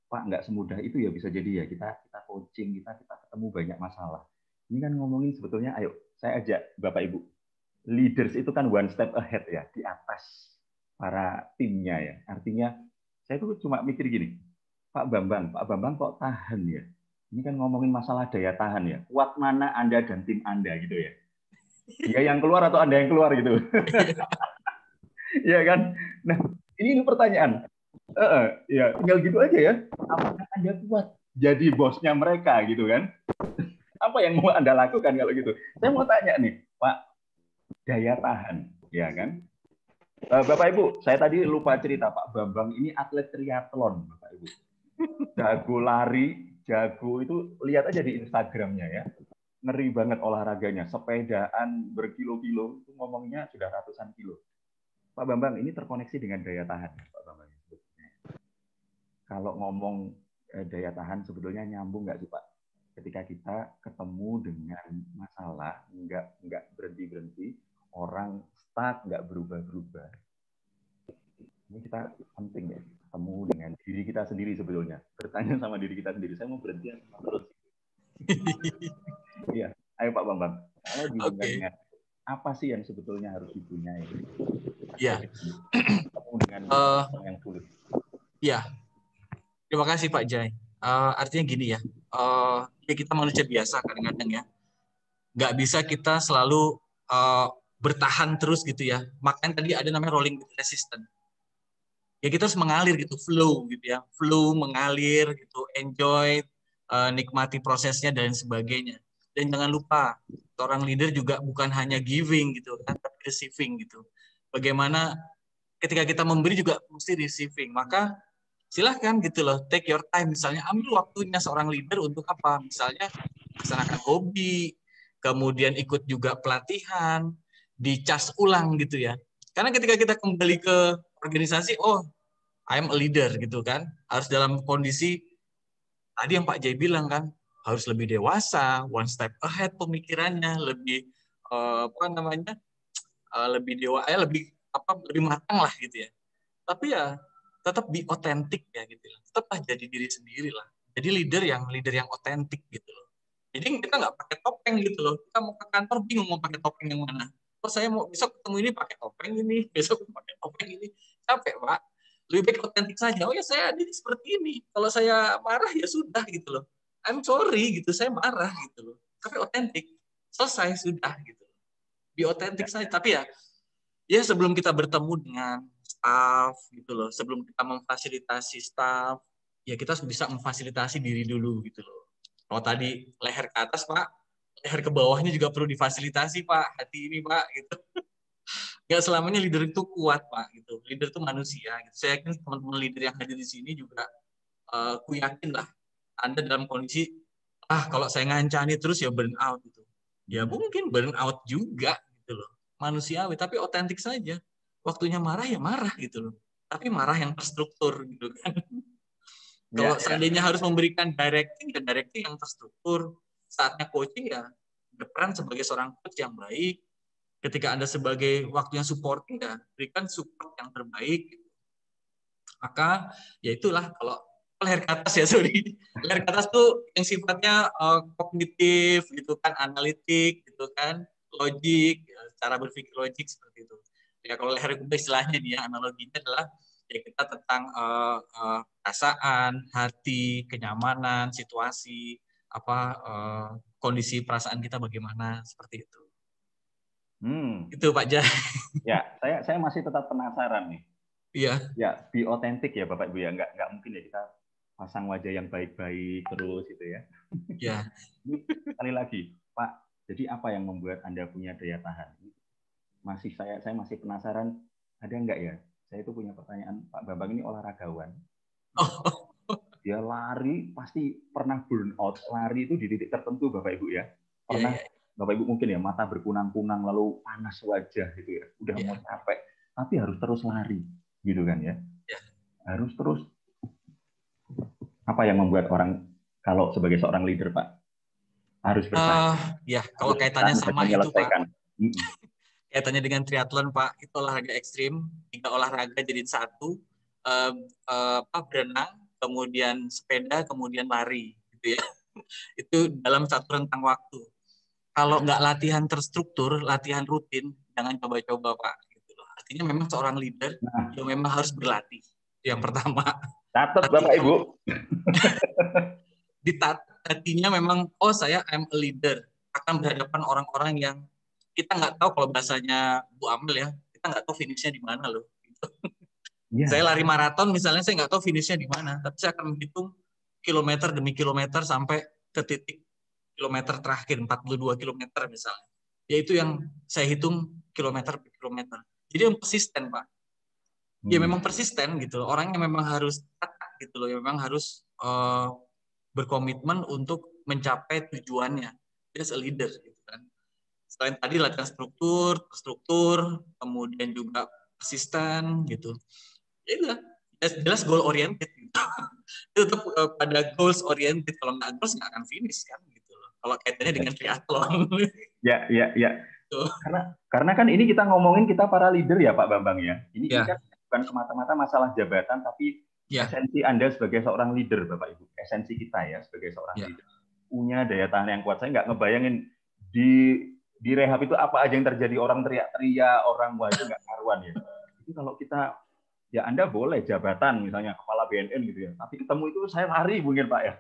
Pak nggak semudah itu ya bisa jadi ya, kita coaching, kita ketemu banyak masalah. Ini kan ngomongin sebetulnya, ayo saya ajak Bapak Ibu, leaders itu kan one step ahead ya, di atas para timnya ya. Artinya saya tuh cuma mikir gini, Pak Bambang kok tahan ya? Ini kan ngomongin masalah daya tahan ya. Kuat mana Anda dan tim Anda gitu ya. Dia yang keluar atau Anda yang keluar gitu. Iya kan? Nah, ini pertanyaan. Ya, tinggal gitu aja ya. Apakah Anda kuat jadi bosnya mereka gitu kan? Apa yang mau Anda lakukan kalau gitu? Saya mau tanya nih, Pak, daya tahan, ya kan? Bapak Ibu, saya tadi lupa cerita Pak Bambang ini atlet triathlon, Bapak Ibu. Jago lari, jago itu lihat aja di Instagramnya ya. Ngeri banget olahraganya, sepedaan berkilo-kilo, itu ngomongnya sudah ratusan kilo. Pak Bambang, ini terkoneksi dengan daya tahan, Pak Bambang. Kalau ngomong daya tahan sebetulnya nyambung nggak sih Pak? Ketika kita ketemu dengan masalah, nggak berhenti-berhenti, orang stuck, nggak berubah-berubah. Ini kita penting ya, ketemu dengan diri kita sendiri sebetulnya. Bertanya sama diri kita sendiri, saya mau berhenti atau terus? Iya, ayo Pak Bambang. Kalau dihubungkan dengan apa sih yang sebetulnya harus dipunyai? Iya. Ketemu dengan yang sulit. Iya. Terima kasih Pak Jai. Artinya gini ya, kita manusia biasa kadang-kadang ya, nggak bisa kita selalu bertahan terus gitu ya. Makanya tadi ada namanya rolling resistance. Ya kita harus mengalir gitu, flow gitu ya, flow mengalir gitu, enjoy, nikmati prosesnya dan sebagainya. Dan jangan lupa, seorang leader juga bukan hanya giving gitu kan, tapi receiving gitu. Bagaimana ketika kita memberi juga mesti receiving. Maka silahkan gitu loh, take your time. Misalnya ambil waktunya seorang leader untuk apa? Misalnya melaksanakan hobi, kemudian ikut juga pelatihan, dicas ulang gitu ya. Karena ketika kita kembali ke organisasi, oh, I'm a leader gitu kan, harus dalam kondisi tadi yang Pak Jay bilang kan, harus lebih dewasa, one step ahead pemikirannya, lebih apa namanya, lebih lebih matang lah gitu ya. Tapi ya tetap be otentik ya gitu, tetaplah jadi diri sendiri lah. Jadi leader yang otentik gitu loh. Jadi kita nggak pakai topeng gitu loh. Kita mau ke kantor bingung mau pakai topeng yang mana. Oh saya mau besok ketemu ini pakai topeng ini, besok pakai topeng ini. Capek Pak. Lebih baik otentik saja. Oh ya saya ini seperti ini. Kalau saya marah ya sudah gitu loh. I'm sorry gitu, saya marah gitu loh. Tapi otentik. Selesai sudah gitu. Be otentik saja. Tapi ya sebelum kita bertemu dengan staff gitu loh, sebelum kita memfasilitasi staff, ya kita bisa memfasilitasi diri dulu gitu loh. Kalau tadi leher ke atas Pak, leher ke bawahnya juga perlu difasilitasi Pak, hati ini Pak gitu. Gak selamanya leader itu kuat Pak gitu. Leader itu manusia gitu. Saya yakin teman-teman leader yang hadir di sini juga aku yakin lah Anda dalam kondisi kalau saya ngancani terus ya burn out gitu. Ya mungkin burn out juga gitu loh. Manusiawi tapi otentik saja. Waktunya marah ya marah gitu loh. Tapi marah yang terstruktur gitu kan. Kalau seandainya harus memberikan directing ya directing yang terstruktur. Saatnya coaching ya berperan sebagai seorang coach yang baik. Ketika Anda sebagai waktunya supporting ya berikan support yang terbaik. Maka ya itulah kalau leher ke atas ya sorry. Leher ke atas tuh yang sifatnya kognitif gitu kan, analitik gitu kan, logik, cara berpikir logik seperti itu. Ya kalau leher ke bawah istilahnya dia analoginya adalah ya kita tentang perasaan, hati, kenyamanan, situasi, kondisi perasaan kita bagaimana seperti itu. Itu Pak Jah. Ya, saya masih tetap penasaran nih. Iya. Ya, be otentik ya Bapak Ibu ya. Nggak mungkin ya kita pasang wajah yang baik-baik terus gitu ya. Ya. Sekali lagi, Pak, jadi apa yang membuat Anda punya daya tahan? Saya masih penasaran, ada nggak ya? Saya itu punya pertanyaan, Pak Bambang ini olahragawan. Oh. Dia lari, pasti pernah burn out. Lari itu di titik tertentu Bapak Ibu ya. Pernah Bapak Ibu mungkin ya mata berkunang-kunang lalu panas wajah gitu ya. Udah mau capek, tapi harus terus lari gitu kan ya. Harus terus. Apa yang membuat orang kalau sebagai seorang leader Pak harus bertahan? Kalau kaitannya sama itu Pak. Kaitannya dengan triathlon Pak, itu olahraga ekstrim, 3 olahraga jadi satu, berenang, kemudian sepeda, kemudian lari, gitu ya. Itu dalam satu rentang waktu. Kalau nggak latihan terstruktur, latihan rutin, jangan coba-coba Pak. Gitu loh. Artinya memang seorang leader yang memang harus berlatih. Yang pertama. Catat Bapak Ibu. Artinya memang, saya am a leader, akan berhadapan orang-orang yang kita nggak tahu kalau bahasanya Bu Amel ya, kita nggak tahu finishnya di mana loh. Gitu. Saya lari maraton misalnya, saya nggak tahu finishnya di mana, tapi saya akan menghitung kilometer demi kilometer sampai ke titik kilometer terakhir, 42 kilometer misalnya. Yaitu yang saya hitung kilometer per kilometer. Jadi yang persisten Pak. Ya memang persisten gitu loh. Orangnya memang harus gitu loh, memang harus berkomitmen untuk mencapai tujuannya. As a leader gitu kan. Selain tadi latihan struktur, kemudian juga persisten gitu. Ya jelas goal oriented gitu. Itu tetap pada goals oriented, kalau nggak goals nggak akan finish kan gitu loh. Kalau kaitannya dengan triathlon. Ya. Karena kan ini kita ngomongin kita para leader ya Pak Bambang ya. Ini kan bukan semata-mata masalah jabatan, tapi esensi Anda sebagai seorang leader Bapak Ibu. Esensi kita ya sebagai seorang leader. Punya daya tahan yang kuat. Saya nggak ngebayangin di rehab itu apa aja yang terjadi, orang teriak-teriak, orang wajah nggak karuan ya. Itu kalau kita ya Anda boleh jabatan misalnya kepala BNN gitu ya, tapi ketemu itu saya lari mungkin Pak ya.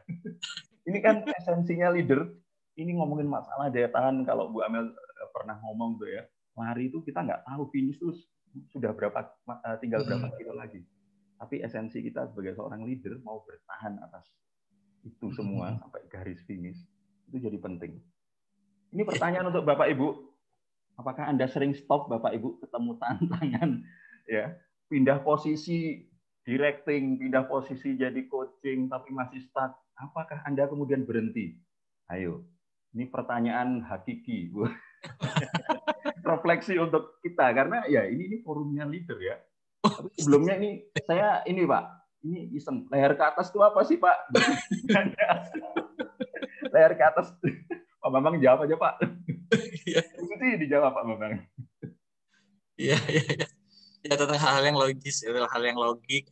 Ini kan esensinya leader. Ini ngomongin masalah daya tahan, kalau Bu Amel pernah ngomong tuh ya, lari itu kita nggak tahu finish itu sudah tinggal berapa kilo lagi. Tapi esensi kita sebagai seorang leader mau bertahan atas itu semua sampai garis finish itu jadi penting. Ini pertanyaan untuk Bapak Ibu. Apakah Anda sering stop Bapak Ibu ketemu tantangan ya, pindah posisi directing, pindah posisi jadi coaching tapi masih stuck? Apakah Anda kemudian berhenti? Ayo. Ini pertanyaan hakiki. refleksi untuk kita karena ya ini forumnya leader ya. Tapi sebelumnya ini Pak, ini iseng leher ke atas itu apa sih Pak? Leher ke atas. Pak Bambang jawab aja Pak. Itu dijawab Pak Bambang. Iya. Ya tentang hal-hal yang logis, hal yang logik,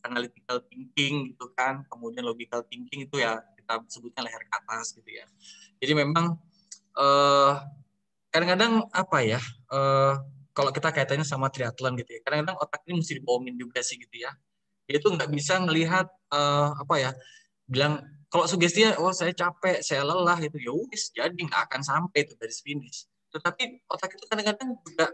analytical thinking gitu kan, kemudian logical thinking itu ya kita sebutnya leher ke atas gitu ya. Jadi memang kadang-kadang apa ya, kalau kita kaitannya sama triathlon gitu ya, kadang-kadang otak ini mesti dibohongin juga sih gitu ya. Dia tuh nggak bisa ngelihat apa ya, bilang kalau sugestinya, oh saya capek, saya lelah itu ya wis, jadi nggak akan sampai itu garis finish. Tetapi otak itu kadang-kadang juga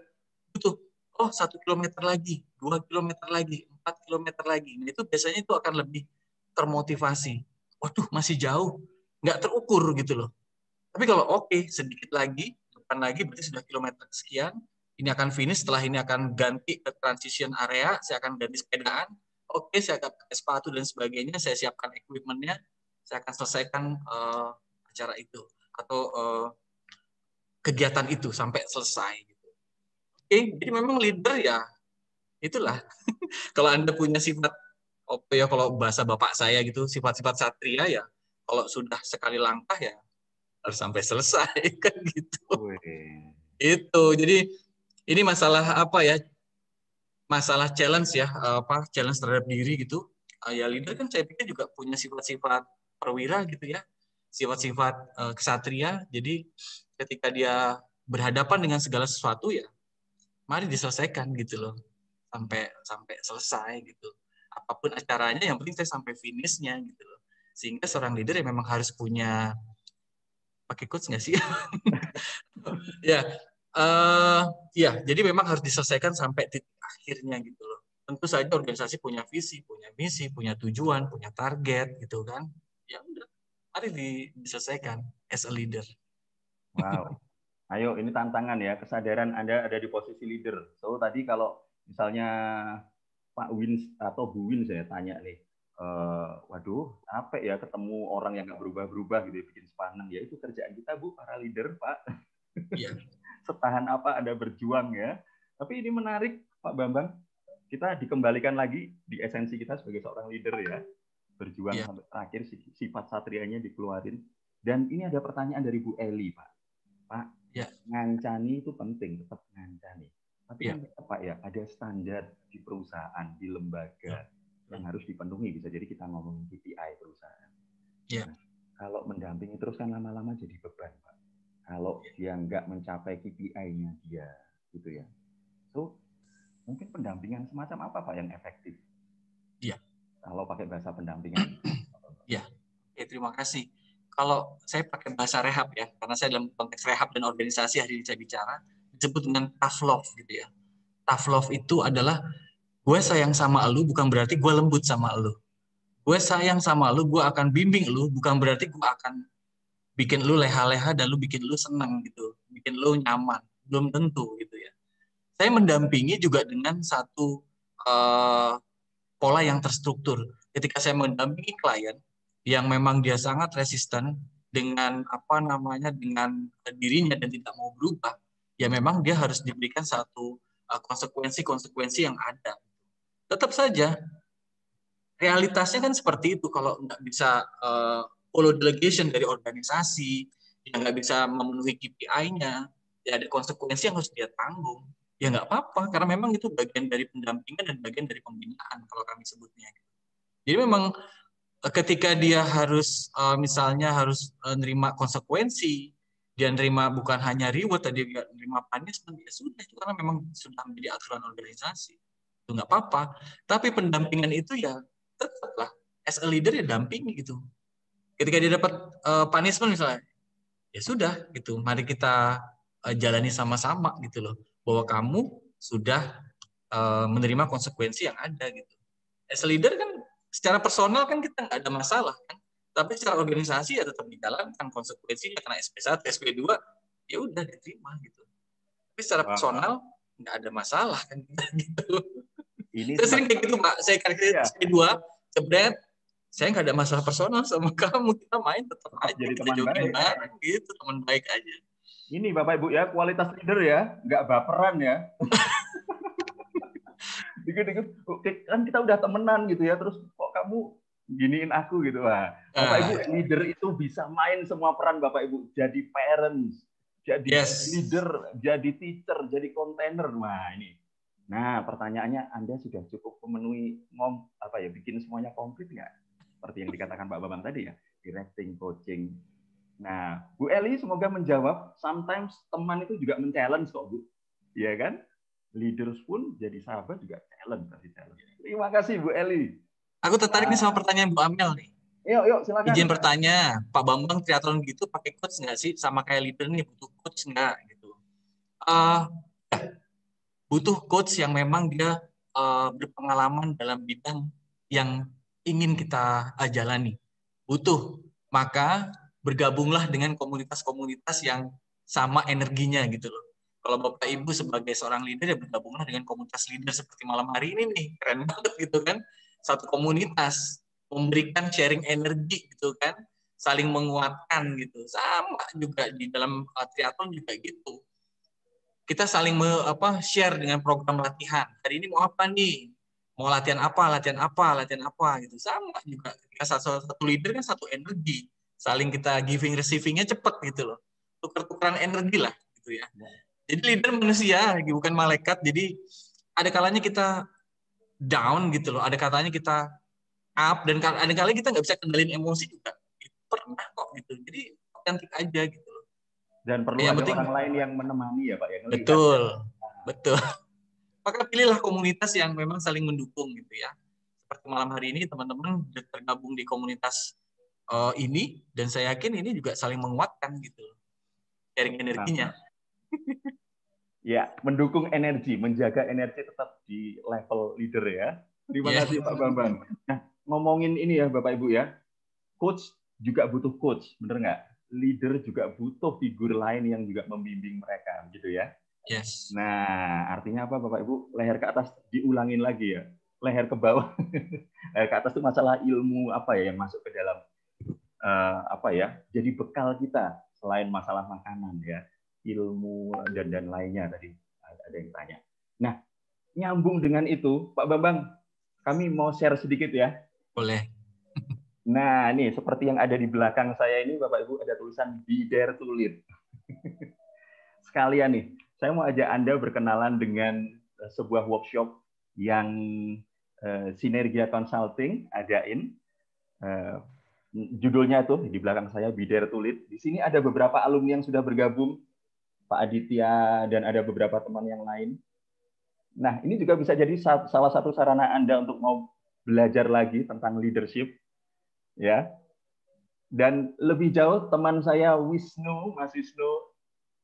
butuh, oh 1 kilometer lagi, 2 kilometer lagi, 4 kilometer lagi. Nah, itu biasanya itu akan lebih termotivasi. Waduh, masih jauh, nggak terukur gitu loh. Tapi kalau oke, sedikit lagi, depan lagi berarti sudah kilometer sekian, ini akan finish, setelah ini akan ganti ke transition area, saya akan ganti sepedaan, oke, saya akan pakai sepatu dan sebagainya, saya siapkan equipment-nya, saya akan selesaikan acara itu, atau kegiatan itu sampai selesai. Oke, jadi memang leader ya, itulah. Kalau Anda punya sifat, ya kalau bahasa bapak saya gitu, sifat-sifat satria ya, kalau sudah sekali langkah ya, harus sampai selesai kan gitu. Itu jadi ini masalah apa ya, masalah challenge ya, challenge terhadap diri gitu. Ya leader kan saya pikir juga punya sifat-sifat perwira gitu ya, sifat-sifat kesatria. Jadi ketika dia berhadapan dengan segala sesuatu ya, mari diselesaikan gitu loh, sampai selesai gitu. Apapun acaranya yang penting saya sampai finishnya gitu loh. Sehingga seorang leader ya memang harus punya, pakai quotes nggak sih? Ya, jadi memang harus diselesaikan sampai titik akhirnya gitu loh. Tentu saja organisasi punya visi, punya misi, punya tujuan, punya target gitu kan. Ya udah, mari diselesaikan as a leader. Wow. Ayo, ini tantangan ya, kesadaran Anda ada di posisi leader. So tadi kalau misalnya Pak Wins atau Bu Wins saya tanya nih, waduh, capek ya ketemu orang yang nggak berubah-berubah gitu, bikin sepaneng. Ya itu kerjaan kita Bu, para leader Pak. Iya. Setahan apa Anda berjuang ya. Tapi ini menarik Pak Bambang, kita dikembalikan lagi di esensi kita sebagai seorang leader ya. Berjuang sampai terakhir, sifat satrianya dikeluarin. Dan ini ada pertanyaan dari Bu Eli Pak. Pak, ngancani itu penting, tetap ngancani. Tapi kan Pak ya, ada standar di perusahaan, di lembaga yang harus dipenuhi. Bisa jadi kita ngomongin KPI perusahaan. Nah, kalau mendampingi terus kan lama-lama jadi beban Pak. Kalau dia nggak mencapai KPI-nya dia, gitu ya. So, mungkin pendampingan semacam apa Pak yang efektif? Iya. Kalau pakai bahasa pendampingan. Iya. Terima kasih. Kalau saya pakai bahasa rehab ya, karena saya dalam konteks rehab dan organisasi hari ini saya bicara, disebut dengan tough love gitu ya. Tough love itu adalah gue sayang sama lu bukan berarti gue lembut sama lu. Gue sayang sama lu, gue akan bimbing lu, bukan berarti gue akan bikin lu leha-leha dan lu bikin lu senang gitu, bikin lu nyaman. Belum tentu gitu ya. Saya mendampingi juga dengan satu pola yang terstruktur. Ketika saya mendampingi klien yang memang dia sangat resisten dengan dengan dirinya dan tidak mau berubah, ya memang dia harus diberikan satu konsekuensi yang ada. Tetap saja realitasnya kan seperti itu. Kalau nggak bisa follow delegation dari organisasi, yang nggak bisa memenuhi KPI-nya, ya ada konsekuensi yang harus dia tanggung. Ya nggak apa-apa, karena memang itu bagian dari pendampingan dan bagian dari pembinaan kalau kami sebutnya. Jadi memang ketika dia harus misalnya harus nerima konsekuensi, dia nerima bukan hanya reward, dia nerima punishment, ya sudah, itu karena memang sudah menjadi aturan organisasi. Itu nggak apa-apa. Tapi pendampingan itu ya tetaplah as a leader ya dampingi gitu. Ketika dia dapat punishment misalnya, ya sudah gitu, mari kita jalani sama-sama gitu loh, bahwa kamu sudah menerima konsekuensi yang ada gitu. As a leader kan secara personal kan kita nggak ada masalah kan, tapi secara organisasi ya tetap dijalankan konsekuensinya, karena SP1, SP2 ya udah diterima gitu. Tapi secara personal nggak ada masalah kan gitu. Ini saya sering kayak gitu Pak, saya karakter SP2 jebret, saya nggak ada masalah personal sama kamu, kita main tetap aja, jadi kita teman jogging baik bareng gitu, teman baik aja. Ini Bapak Ibu ya, kualitas leader ya, nggak baperan ya. Dikit-dikit, kan kita udah temenan gitu ya, terus kok kamu giniin aku gitu. Wah, Bapak Ibu, leader itu bisa main semua peran Bapak Ibu. Jadi parents, jadi leader, jadi teacher, jadi container. Wah, ini. Nah, pertanyaannya, Anda sudah cukup memenuhi bikin semuanya komplit nggak? Seperti yang dikatakan Pak Bambang tadi ya, directing, coaching. Nah, Bu Eli semoga menjawab. Sometimes teman itu juga men-challenge kok, Bu. Iya kan? Leaders pun jadi sahabat juga challenge. Terima kasih Bu Eli. Aku tertarik nih sama pertanyaan Bu Amel nih. Yuk, silakan. Izin bertanya, Pak Bambang triathlon gitu pakai coach nggak sih? Sama kayak leader nih, butuh coach nggak gitu? Butuh coach yang memang dia berpengalaman dalam bidang yang ingin kita jalani. Butuh. Maka bergabunglah dengan komunitas-komunitas yang sama energinya gitu loh. Kalau Bapak Ibu sebagai seorang leader ya bergabunglah dengan komunitas leader seperti malam hari ini nih. Keren banget gitu kan. Satu komunitas memberikan sharing energi gitu kan. Saling menguatkan gitu. Sama juga di dalam triathlon juga gitu. Kita saling share dengan program latihan. Hari ini mau apa nih? Mau latihan apa gitu. Sama juga. Ketika satu leader kan satu energi. Saling kita giving receiving-nya cepat gitu loh. Tukar-tukaran energi lah gitu ya. Jadi leader manusia, bukan malaikat. Jadi ada kalanya kita down gitu loh. Ada kalanya kita up dan ada kalanya kita nggak bisa kendalin emosi juga. Pernah kok gitu. Jadi cantik aja gitu loh. Dan perlu ada orang lain yang menemani ya Pak ya. Betul. Maka pilihlah komunitas yang memang saling mendukung gitu ya. Seperti malam hari ini teman-teman tergabung di komunitas ini dan saya yakin ini juga saling menguatkan gitu. Sharing energinya. Ya, mendukung energi, menjaga energi tetap di level leader ya. Terima kasih Pak Bambang. Nah, ngomongin ini ya Bapak Ibu ya. Coach juga butuh coach, bener nggak? Leader juga butuh figur lain yang juga membimbing mereka, gitu ya. Yes. Nah, artinya apa Bapak Ibu? Leher ke atas diulangin lagi ya. Leher ke bawah. Leher ke atas itu masalah ilmu apa ya yang masuk ke dalam jadi bekal kita selain masalah makanan ya, ilmu dan lainnya tadi ada yang tanya. Nah, nyambung dengan itu, Pak Bambang, kami mau share sedikit ya. Boleh. Nah, ini seperti yang ada di belakang saya ini, Bapak Ibu, ada tulisan Be Dare to Lead. Sekalian nih, saya mau ajak Anda berkenalan dengan sebuah workshop yang Sinergia Consulting adain. Judulnya itu di belakang saya Be Dare to Lead. Di sini ada beberapa alumni yang sudah bergabung, Pak Aditya dan ada beberapa teman yang lain. Nah, ini juga bisa jadi salah satu sarana Anda untuk mau belajar lagi tentang leadership, ya. Dan lebih jauh teman saya Wisnu, Mas Wisnu,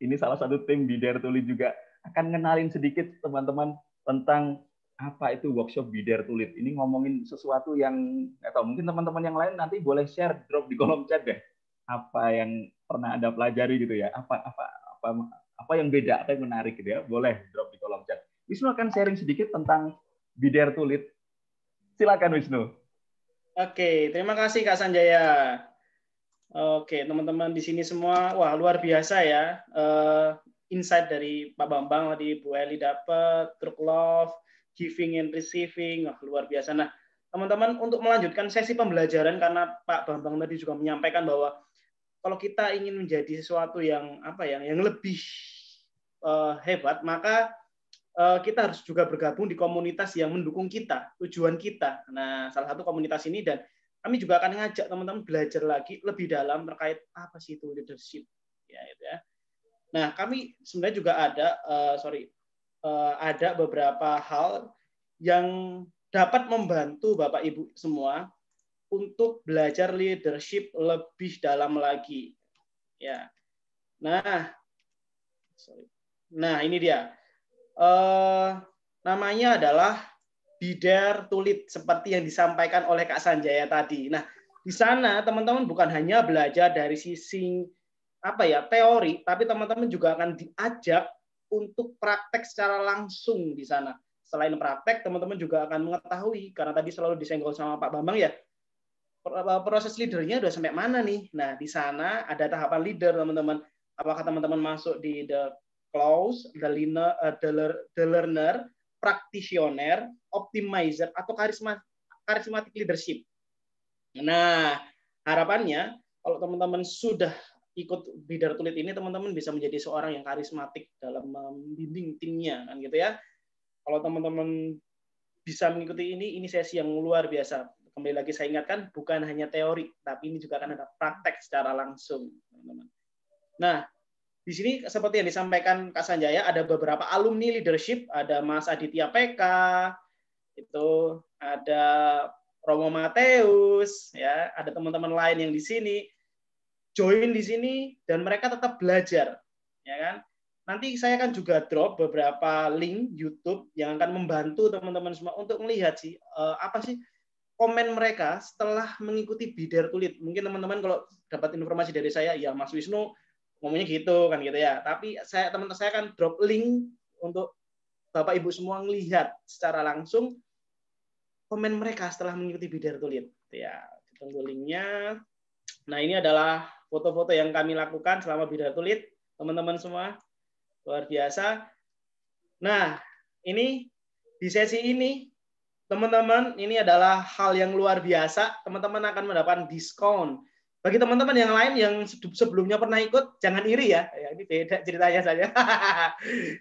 ini salah satu tim Be Dare to Lead juga akan ngenalin sedikit teman-teman tentang apa itu workshop Be Dare to Lead. Ini ngomongin sesuatu yang atau mungkin teman-teman yang lain nanti boleh share, drop di kolom chat deh. Apa yang pernah Anda pelajari gitu ya. Apa yang beda, apa yang menarik gitu ya. Boleh drop di kolom chat. Wisnu akan sharing sedikit tentang Be Dare to Lead. Silakan Wisnu. Oke, terima kasih Kak Sanjaya. Oke, teman-teman di sini semua, wah luar biasa ya. Insight dari Pak Bambang tadi, Bu Eli dapat, True Love, Giving and Receiving, wah luar biasa. Nah, teman-teman untuk melanjutkan sesi pembelajaran karena Pak Bambang tadi juga menyampaikan bahwa kalau kita ingin menjadi sesuatu yang yang lebih hebat, maka kita harus juga bergabung di komunitas yang mendukung kita, tujuan kita. Nah, salah satu komunitas ini dan kami juga akan ngajak teman-teman belajar lagi lebih dalam terkait apa sih itu leadership, ya. Nah, kami sebenarnya juga ada beberapa hal yang dapat membantu Bapak Ibu semua untuk belajar leadership lebih dalam lagi, ya. Nah, ini dia. Namanya adalah Be Dare to Lead seperti yang disampaikan oleh Kak Sanjaya tadi. Nah, di sana teman-teman bukan hanya belajar dari sisi teori, tapi teman-teman juga akan diajak untuk praktek secara langsung di sana. Selain praktek, teman-teman juga akan mengetahui karena tadi selalu disenggol sama Pak Bambang ya. Proses leadernya udah sampai mana nih? Nah, di sana ada tahapan leader, teman-teman. apakah teman-teman masuk di the close, the learner, practitioner, optimizer, atau charismatic leadership. Nah, harapannya kalau teman-teman sudah ikut Leader to Lead ini, teman-teman bisa menjadi seorang yang karismatik dalam membimbing timnya, kan gitu ya. Kalau teman-teman bisa mengikuti ini sesi yang luar biasa. Kembali lagi saya ingatkan, bukan hanya teori, tapi ini juga akan ada praktek secara langsung, teman-teman. Nah, di sini seperti yang disampaikan Kak Sanjaya, ada beberapa alumni leadership, ada Mas Aditya PK, itu ada Romo Mateus, ya, ada teman-teman lain yang di sini join di sini dan mereka tetap belajar, ya kan? Nanti saya akan juga drop beberapa link YouTube yang akan membantu teman-teman semua untuk melihat sih apa sih komen mereka setelah mengikuti Leader to Lead. Mungkin teman-teman kalau dapat informasi dari saya, ya Mas Wisnu ngomongnya gitu kan gitu ya. Tapi teman-teman saya akan drop link untuk Bapak Ibu semua melihat secara langsung komen mereka setelah mengikuti Leader to Lead. Ya, tunggu linknya. Nah, ini adalah foto-foto yang kami lakukan selama Leader to Lead, teman-teman semua. Luar biasa. Nah, ini di sesi ini teman-teman, ini adalah hal yang luar biasa. Teman-teman akan mendapatkan diskon. Bagi teman-teman yang lain yang sebelumnya pernah ikut, jangan iri ya. Ini beda ceritanya saja.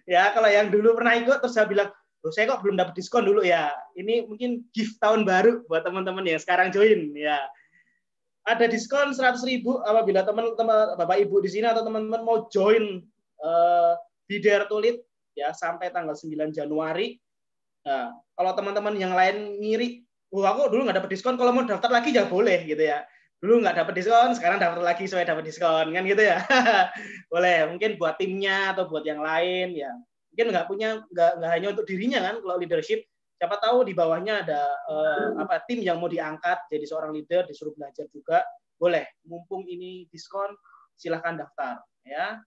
Ya, kalau yang dulu pernah ikut terus saya bilang, loh, saya kok belum dapat diskon dulu ya. Ini mungkin gift tahun baru buat teman-teman yang sekarang join ya. Ada diskon 100.000 apabila teman-teman Bapak Ibu di sini atau teman-teman mau join Leader to Lead ya sampai tanggal 9 Januari. Nah, kalau teman-teman yang lain ngiri, aku dulu nggak dapat diskon, kalau mau daftar lagi ya boleh gitu ya. Dulu nggak dapat diskon, sekarang daftar lagi supaya dapat diskon, kan gitu ya. Boleh, mungkin buat timnya atau buat yang lain ya. Mungkin nggak hanya untuk dirinya kan, kalau leadership, siapa tahu di bawahnya ada tim yang mau diangkat jadi seorang leader, disuruh belajar juga, boleh. Mumpung ini diskon, silahkan daftar ya.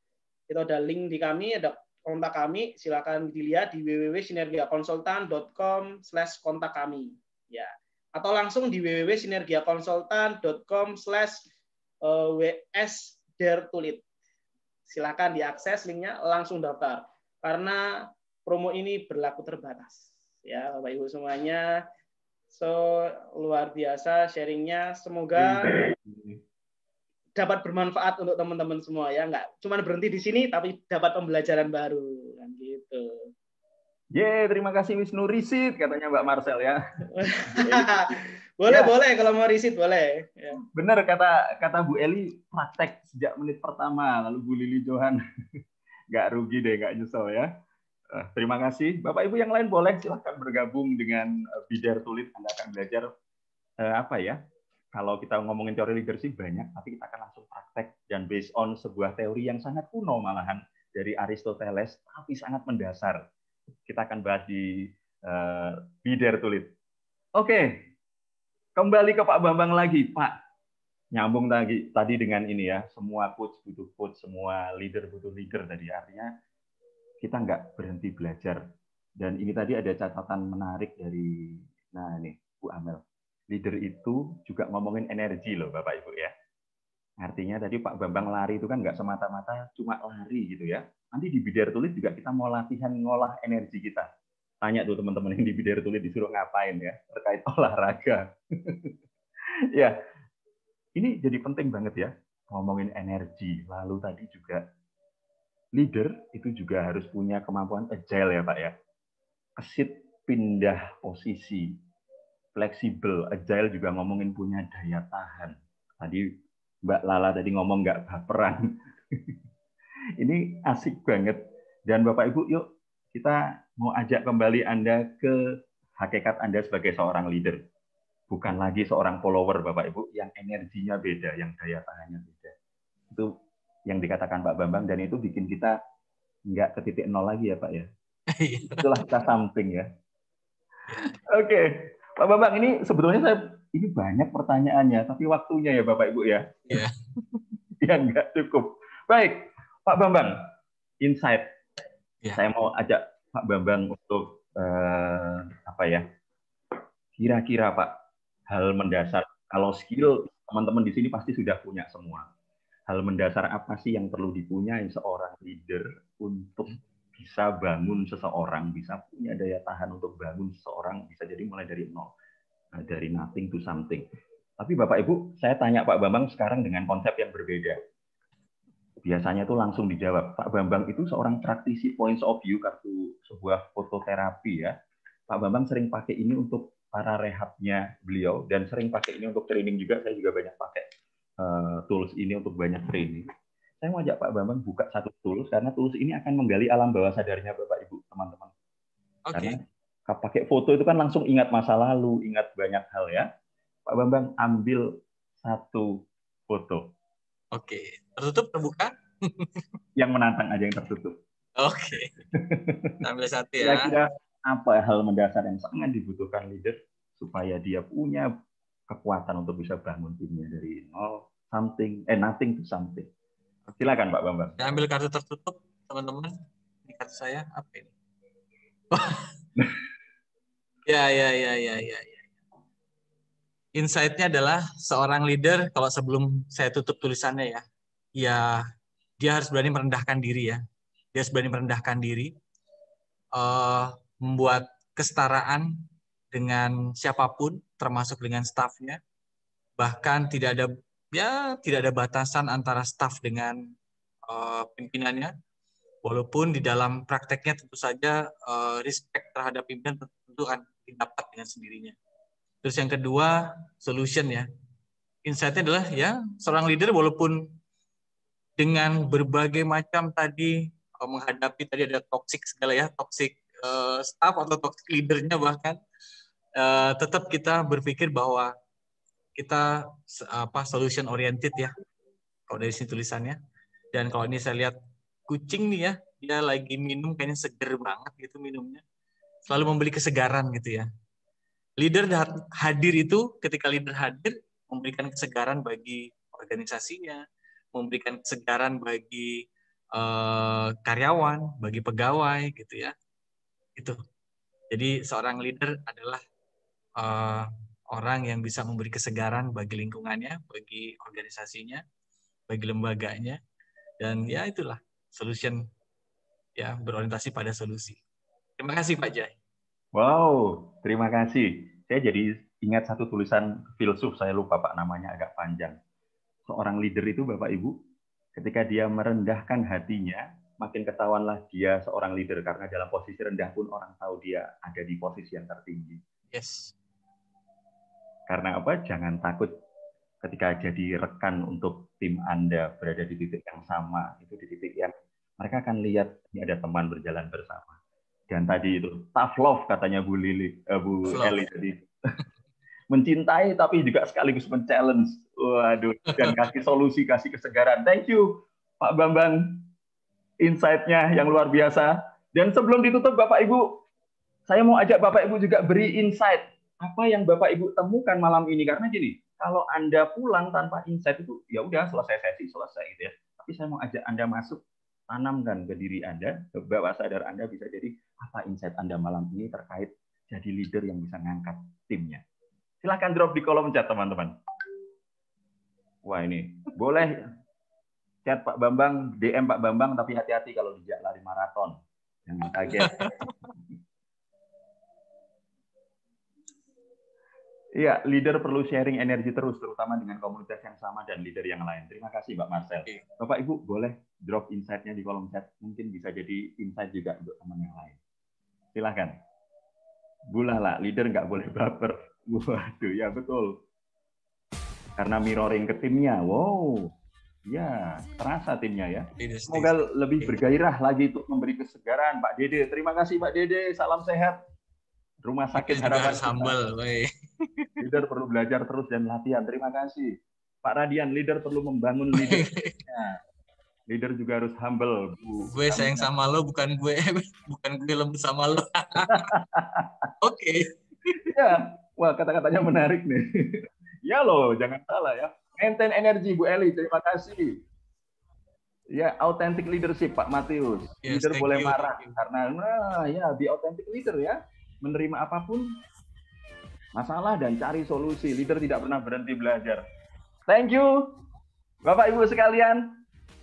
Itu ada link di kami, ada kontak kami, silakan dilihat di www.sinergiakonsultan.com/kontak kami ya, atau langsung di www.sinergiakonsultan.com/ws-dare-to-lead. Silakan diakses linknya, langsung daftar karena promo ini berlaku terbatas ya Bapak Ibu semuanya. So luar biasa sharingnya, semoga dapat bermanfaat untuk teman-teman semua ya, nggak cuma berhenti di sini tapi dapat pembelajaran baru kan gitu. Terima kasih Wisnu Risit katanya Mbak Marcel ya. Boleh kalau mau riset boleh. Ya. Benar kata Bu Eli, praktek sejak menit pertama, lalu Bu Lili Johan nggak rugi deh, nggak nyesel ya. Terima kasih. Bapak Ibu yang lain boleh silahkan bergabung dengan Leader to Lead. Anda akan belajar kalau kita ngomongin teori leadership banyak, tapi kita akan langsung praktek dan based on sebuah teori yang sangat kuno malahan dari Aristoteles, tapi sangat mendasar. Kita akan bahas di Leader to Lead. Oke, kembali ke Pak Bambang lagi, Pak. Nyambung tadi dengan ini ya, semua coach butuh coach, semua leader butuh leader tadi. Artinya kita nggak berhenti belajar. Dan ini tadi ada catatan menarik dari, nah ini Bu Amel. Leader itu juga ngomongin energi loh Bapak Ibu ya. Artinya tadi Pak Bambang lari itu kan nggak semata-mata cuma lari gitu ya. Nanti di Leader to Lead juga kita mau latihan ngolah energi kita. Tanya tuh teman-teman yang di Leader to Lead disuruh ngapain ya terkait olahraga. Ya, ini jadi penting banget ya ngomongin energi. Lalu tadi juga leader itu juga harus punya kemampuan agile ya Pak ya. Kesit pindah posisi. Fleksibel, agile juga ngomongin punya daya tahan. Tadi Mbak Lala tadi ngomong nggak baperan. Ini asik banget. Dan Bapak Ibu, yuk kita mau ajak kembali Anda ke hakikat Anda sebagai seorang leader. Bukan lagi seorang follower Bapak Ibu yang energinya beda, yang daya tahannya beda. Itu yang dikatakan Pak Bambang, dan itu bikin kita nggak ke titik nol lagi ya Pak ya. Itulah kita something ya. Oke. Pak Bambang, ini sebetulnya ini banyak pertanyaannya, tapi waktunya ya Bapak Ibu ya. Yeah. Yang nggak cukup. Baik, Pak Bambang, insight. Yeah. Saya mau ajak Pak Bambang untuk kira-kira Pak, hal mendasar. Kalau skill, teman-teman di sini pasti sudah punya semua. hal mendasar apa sih yang perlu dipunyai seorang leader untuk bisa bangun seseorang, bisa punya daya tahan untuk bangun seseorang, bisa jadi mulai dari nol, dari nothing to something. Tapi Bapak Ibu, saya tanya Pak Bambang sekarang dengan konsep yang berbeda. Biasanya tuh langsung dijawab. Pak Bambang itu seorang praktisi points of view, kartu sebuah fototerapi ya. Pak Bambang sering pakai ini untuk para rehabnya beliau, dan sering pakai ini untuk training juga. Saya juga banyak pakai tools ini untuk banyak training. Saya mau ajak Pak Bambang buka satu tools, karena tools ini akan menggali alam bawah sadarnya Bapak Ibu, teman-teman. Karena pakai foto itu kan langsung ingat masa lalu, ingat banyak hal ya. Pak Bambang ambil satu foto. Oke, tertutup terbuka? Yang menantang aja yang tertutup. Oke. Ambil satu ya. Kira-kira apa hal mendasar yang sangat dibutuhkan leader supaya dia punya kekuatan untuk bisa bangun timnya dari nothing to something. Silakan Pak Bambang. Saya ambil kartu tertutup, teman-teman. Ini kartu saya apa ini? Ya. Insight-nya adalah seorang leader, kalau sebelum saya tutup tulisannya ya dia harus berani merendahkan diri ya. Dia harus berani merendahkan diri, membuat kesetaraan dengan siapapun, termasuk dengan stafnya. Bahkan tidak ada batasan antara staf dengan pimpinannya. Walaupun di dalam prakteknya tentu saja respect terhadap pimpinan tentu akan didapat dengan sendirinya. Terus yang kedua, solution ya. Insight-nya adalah ya seorang leader walaupun dengan berbagai macam tadi menghadapi tadi ada toxic segala ya, toxic staff atau toxic leadernya bahkan tetap kita berpikir bahwa kita solution oriented ya. Kalau dari sini tulisannya. Dan kalau ini saya lihat kucing nih ya, dia lagi minum kayaknya seger banget gitu minumnya. Selalu memberi kesegaran gitu ya. Leader hadir itu, ketika leader hadir, memberikan kesegaran bagi organisasinya, memberikan kesegaran bagi karyawan, bagi pegawai, gitu ya. Itu. Jadi seorang leader adalah orang yang bisa memberi kesegaran bagi lingkungannya, bagi organisasinya, bagi lembaganya, dan ya itulah solution ya berorientasi pada solusi. Terima kasih Pak Jai. Wow, terima kasih. Saya jadi ingat satu tulisan filsuf, saya lupa Pak namanya, agak panjang. Seorang leader itu Bapak Ibu, ketika dia merendahkan hatinya, makin ketahuanlah dia seorang leader, karena dalam posisi rendah pun orang tahu dia ada di posisi yang tertinggi. Yes. Karena apa? Jangan takut ketika jadi rekan untuk tim Anda berada di titik yang sama, itu di titik yang mereka akan lihat ini ada teman berjalan bersama. Dan tadi itu tough love katanya Bu Eli tadi. Mencintai tapi juga sekaligus men-challenge. Waduh, dan kasih solusi, kasih kesegaran. Thank you Pak Bambang, insight-nya yang luar biasa. Dan sebelum ditutup Bapak Ibu, saya mau ajak Bapak Ibu juga beri insight apa yang Bapak Ibu temukan malam ini. Karena gini, kalau Anda pulang tanpa insight itu ya udah selesai sesi, selesai gitu ya. Tapi saya mau ajak Anda masuk, tanamkan ke diri Anda, ke bawah sadar Anda, bisa jadi apa insight Anda malam ini terkait jadi leader yang bisa ngangkat timnya. Silahkan drop di kolom chat teman-teman. Wah ini, boleh chat Pak Bambang, DM Pak Bambang, tapi hati-hati kalau dijak lari maraton. Jangan kaget. Iya, leader perlu sharing energi terus, terutama dengan komunitas yang sama dan leader yang lain. Terima kasih, Mbak Marcel. Bapak Ibu, boleh drop insight-nya di kolom chat. Mungkin bisa jadi insight juga untuk teman yang lain. Silahkan. Bulala, leader nggak boleh baper. Waduh, ya betul. Karena mirroring ke timnya. Wow, ya terasa timnya ya. Semoga lebih bergairah lagi untuk memberi kesegaran. Pak Dede, terima kasih Pak Dede. Salam sehat. Rumah sakit harapan sambal, leader perlu belajar terus dan latihan. Terima kasih Pak Radian. Leader perlu membangun leader. Leader juga harus humble. Gue sayang sama lo, bukan gue lembut sama lo. Oke. Ya, wah kata-katanya menarik nih. Ya loh, jangan salah ya. Maintain energi Bu Eli. Terima kasih. Ya, authentic leadership Pak Matius. Yes, leader boleh marah karena ya be authentic leader ya. Menerima apapun masalah dan cari solusi. Leader tidak pernah berhenti belajar. Thank you Bapak Ibu sekalian,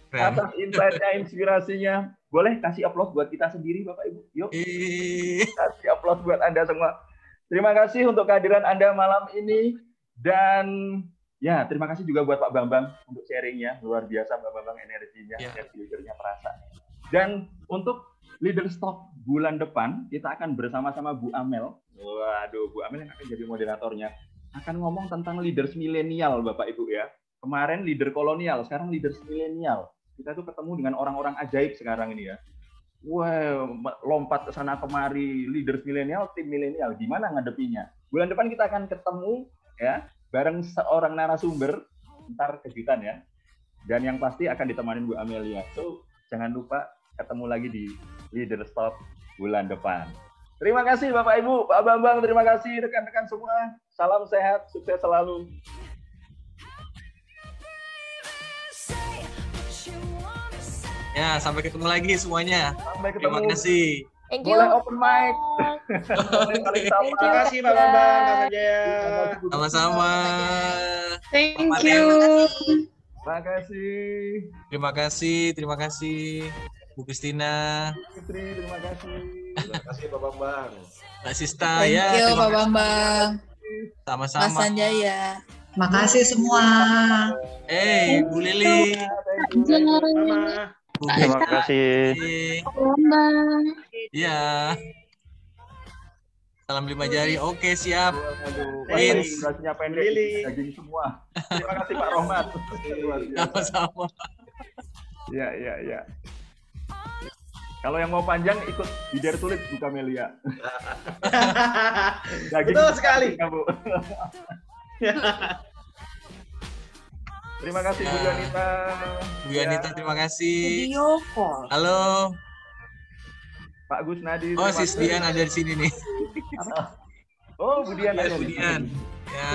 Keren. atas insight-nya, inspirasinya, boleh kasih applause buat kita sendiri Bapak Ibu. Yuk, kasih applause buat Anda semua. Terima kasih untuk kehadiran Anda malam ini. Dan ya, terima kasih juga buat Pak Bambang untuk sharingnya. Luar biasa Pak Bambang, energinya, energi leadernya terasa. Dan untuk Leaders Talk bulan depan, kita akan bersama-sama Bu Amel. Waduh, Bu Amel yang akan jadi moderatornya. Akan ngomong tentang leaders milenial Bapak Ibu ya. Kemarin leader kolonial, sekarang leaders milenial. Kita tuh ketemu dengan orang-orang ajaib sekarang ini ya. Wow, lompat ke sana kemari, leaders milenial, tim milenial, gimana ngadepinya? Bulan depan kita akan ketemu ya, bareng seorang narasumber, ntar kejutan ya. Dan yang pasti akan ditemani Bu Amelia. So, jangan lupa ketemu lagi di Leaders Talk bulan depan. Terima kasih Bapak Ibu, Pak Bambang, terima kasih rekan-rekan semua. Salam sehat, sukses selalu. Ya, sampai ketemu lagi semuanya. Sampai ketemu. Terima kasih. Thank you. Boleh open mic. Terima kasih Pak Bambang, Kak Sanjaya. Sama-sama. Thank you. Terima kasih. Terima kasih, terima kasih. Bu Kristina. Fitri, terima kasih. Terima kasih Pak Bambang. Mbak Sista, Thank ya. you terima Pak kasih. Bambang. Mas Sama-sama. Sanjaya. Makasih semua. Bu Lili. Sama. Bu Terima Beka. kasih. Iya. Salam 5 jari. Oke, siap. Aduh, Wins. durasinya pendek, Lili. daging semua. Terima kasih Pak Rohmat. Luar biasa. Sama-sama. Iya, iya, iya. Kalau yang mau panjang ikut Leader Tulis Bu Kamelia. Daging Betul sekali. ya, Bu. Terima kasih Bu Yanita. Bu Yanita, terima kasih. Video call. Halo. Pak Gus Nadi. Oh, terima Sis kasih. Dian ada di sini nih. Oh, Bu Dian Ya, ada Bu di Dian. sini. Ya.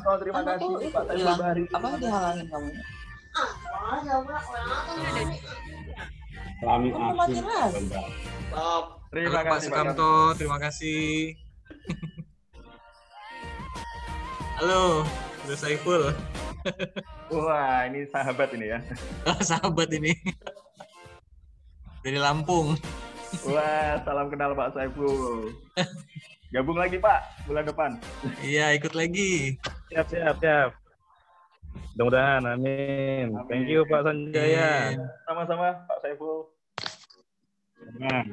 Oh, terima Apa kasih tuh Pak Taiful hilang? Bahri. Apa dihalangin kamu? Kami Kamu matiin lagi. Stop. Terima Halo Pak kasih Sukamto, terima kasih. Halo, Bu Saiful. Wah, ini sahabat ini ya. Oh, sahabat ini. Dari Lampung. Wah, salam kenal Pak Saiful. Gabung lagi Pak bulan depan. Iya, ikut lagi. Siap, siap, siap. Mudah-mudahan, amin. Thank you Pak Sanjaya. Amin. Sama-sama Pak Saiful. Nah.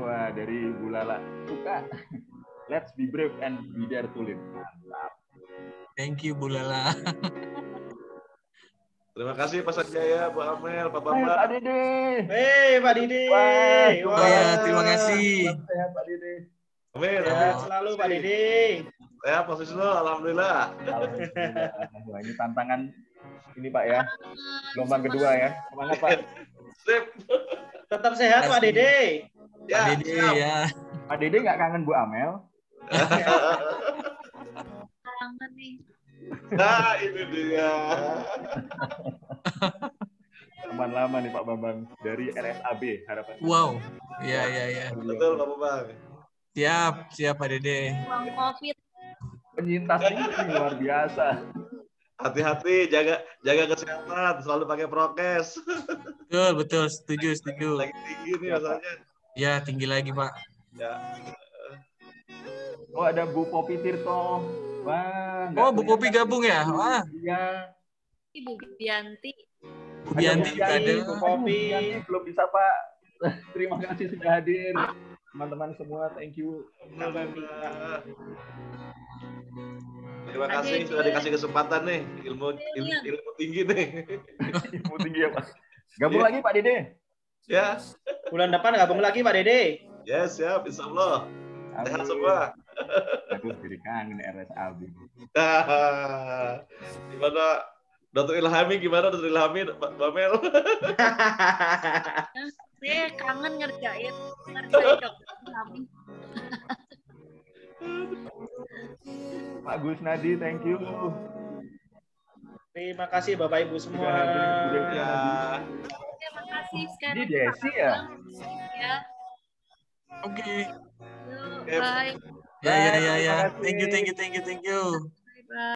Wah, dari Bu Lala suka. Let's be brave and be there to live. Mantap. Thank you, Bu Lala. Terima kasih Pak Sanjaya, Bu Amel, Pak Hai, Pak Bambang. Dede. Hei, Pak Didi. Wah, Wah. Ya, terima kasih. Salam sehat Pak Dede. Amin. Sehat selalu Pak Didi. Ya, posisi lo, alhamdulillah. Alhamdulillah. Wah, ini tantangan ini Pak ya. Gelombang kedua ya. Semangat Pak. Sip. Tetap sehat Pak Didi. Pak Ya, Dede, siap. ya. Pak Dede nggak kangen Bu Amel? Kangen nih. Nah, ini dia. Teman lama nih Pak Bambang dari RSAB harapan. Wow. Ya, ya, ya. Betul, Pak Bambang. Siap, siap Pak Dede. Uang COVID. Penyintas ini luar biasa. Hati-hati, jaga kesehatan, selalu pakai prokes. Betul, betul. Setuju, setuju. Lagi tinggi nih masalahnya. Ya, tinggi lagi, Pak. Ya. Oh, ada Bu Popi Tirto. Wah, nggak Oh, Bu Popi kelihatan. gabung ya? Wah, Iya. Ibu Bianti. Bu Bianti juga ada. Bu Popi. Bianti belum bisa Pak. Terima kasih sudah hadir. Teman-teman semua, thank you. Terima kasih sudah dikasih kesempatan nih, ilmu tinggi nih. Ilmu tinggi ya Pak. Gabung lagi Pak Dede. Ya, Bulan depan gabung lagi Pak Dede. yes, siap, insya Allah. Sehat semua. Aduh, jadi kangen RSAB. Gimana, Dr. Ilhami, gimana Dr. Ilhami, Pak Bamel? Saya kangen ngerjain dokter kami. Pak Gus Nadi, thank you. Terima kasih Bapak Ibu semua. Ya. Terima kasih sekarang. Ini Desi ya? Ya. Oke. Yuk, Oke. bye. Ya, ya, ya, ya. Terima kasih. Thank you, thank you, thank you, thank you. Bye.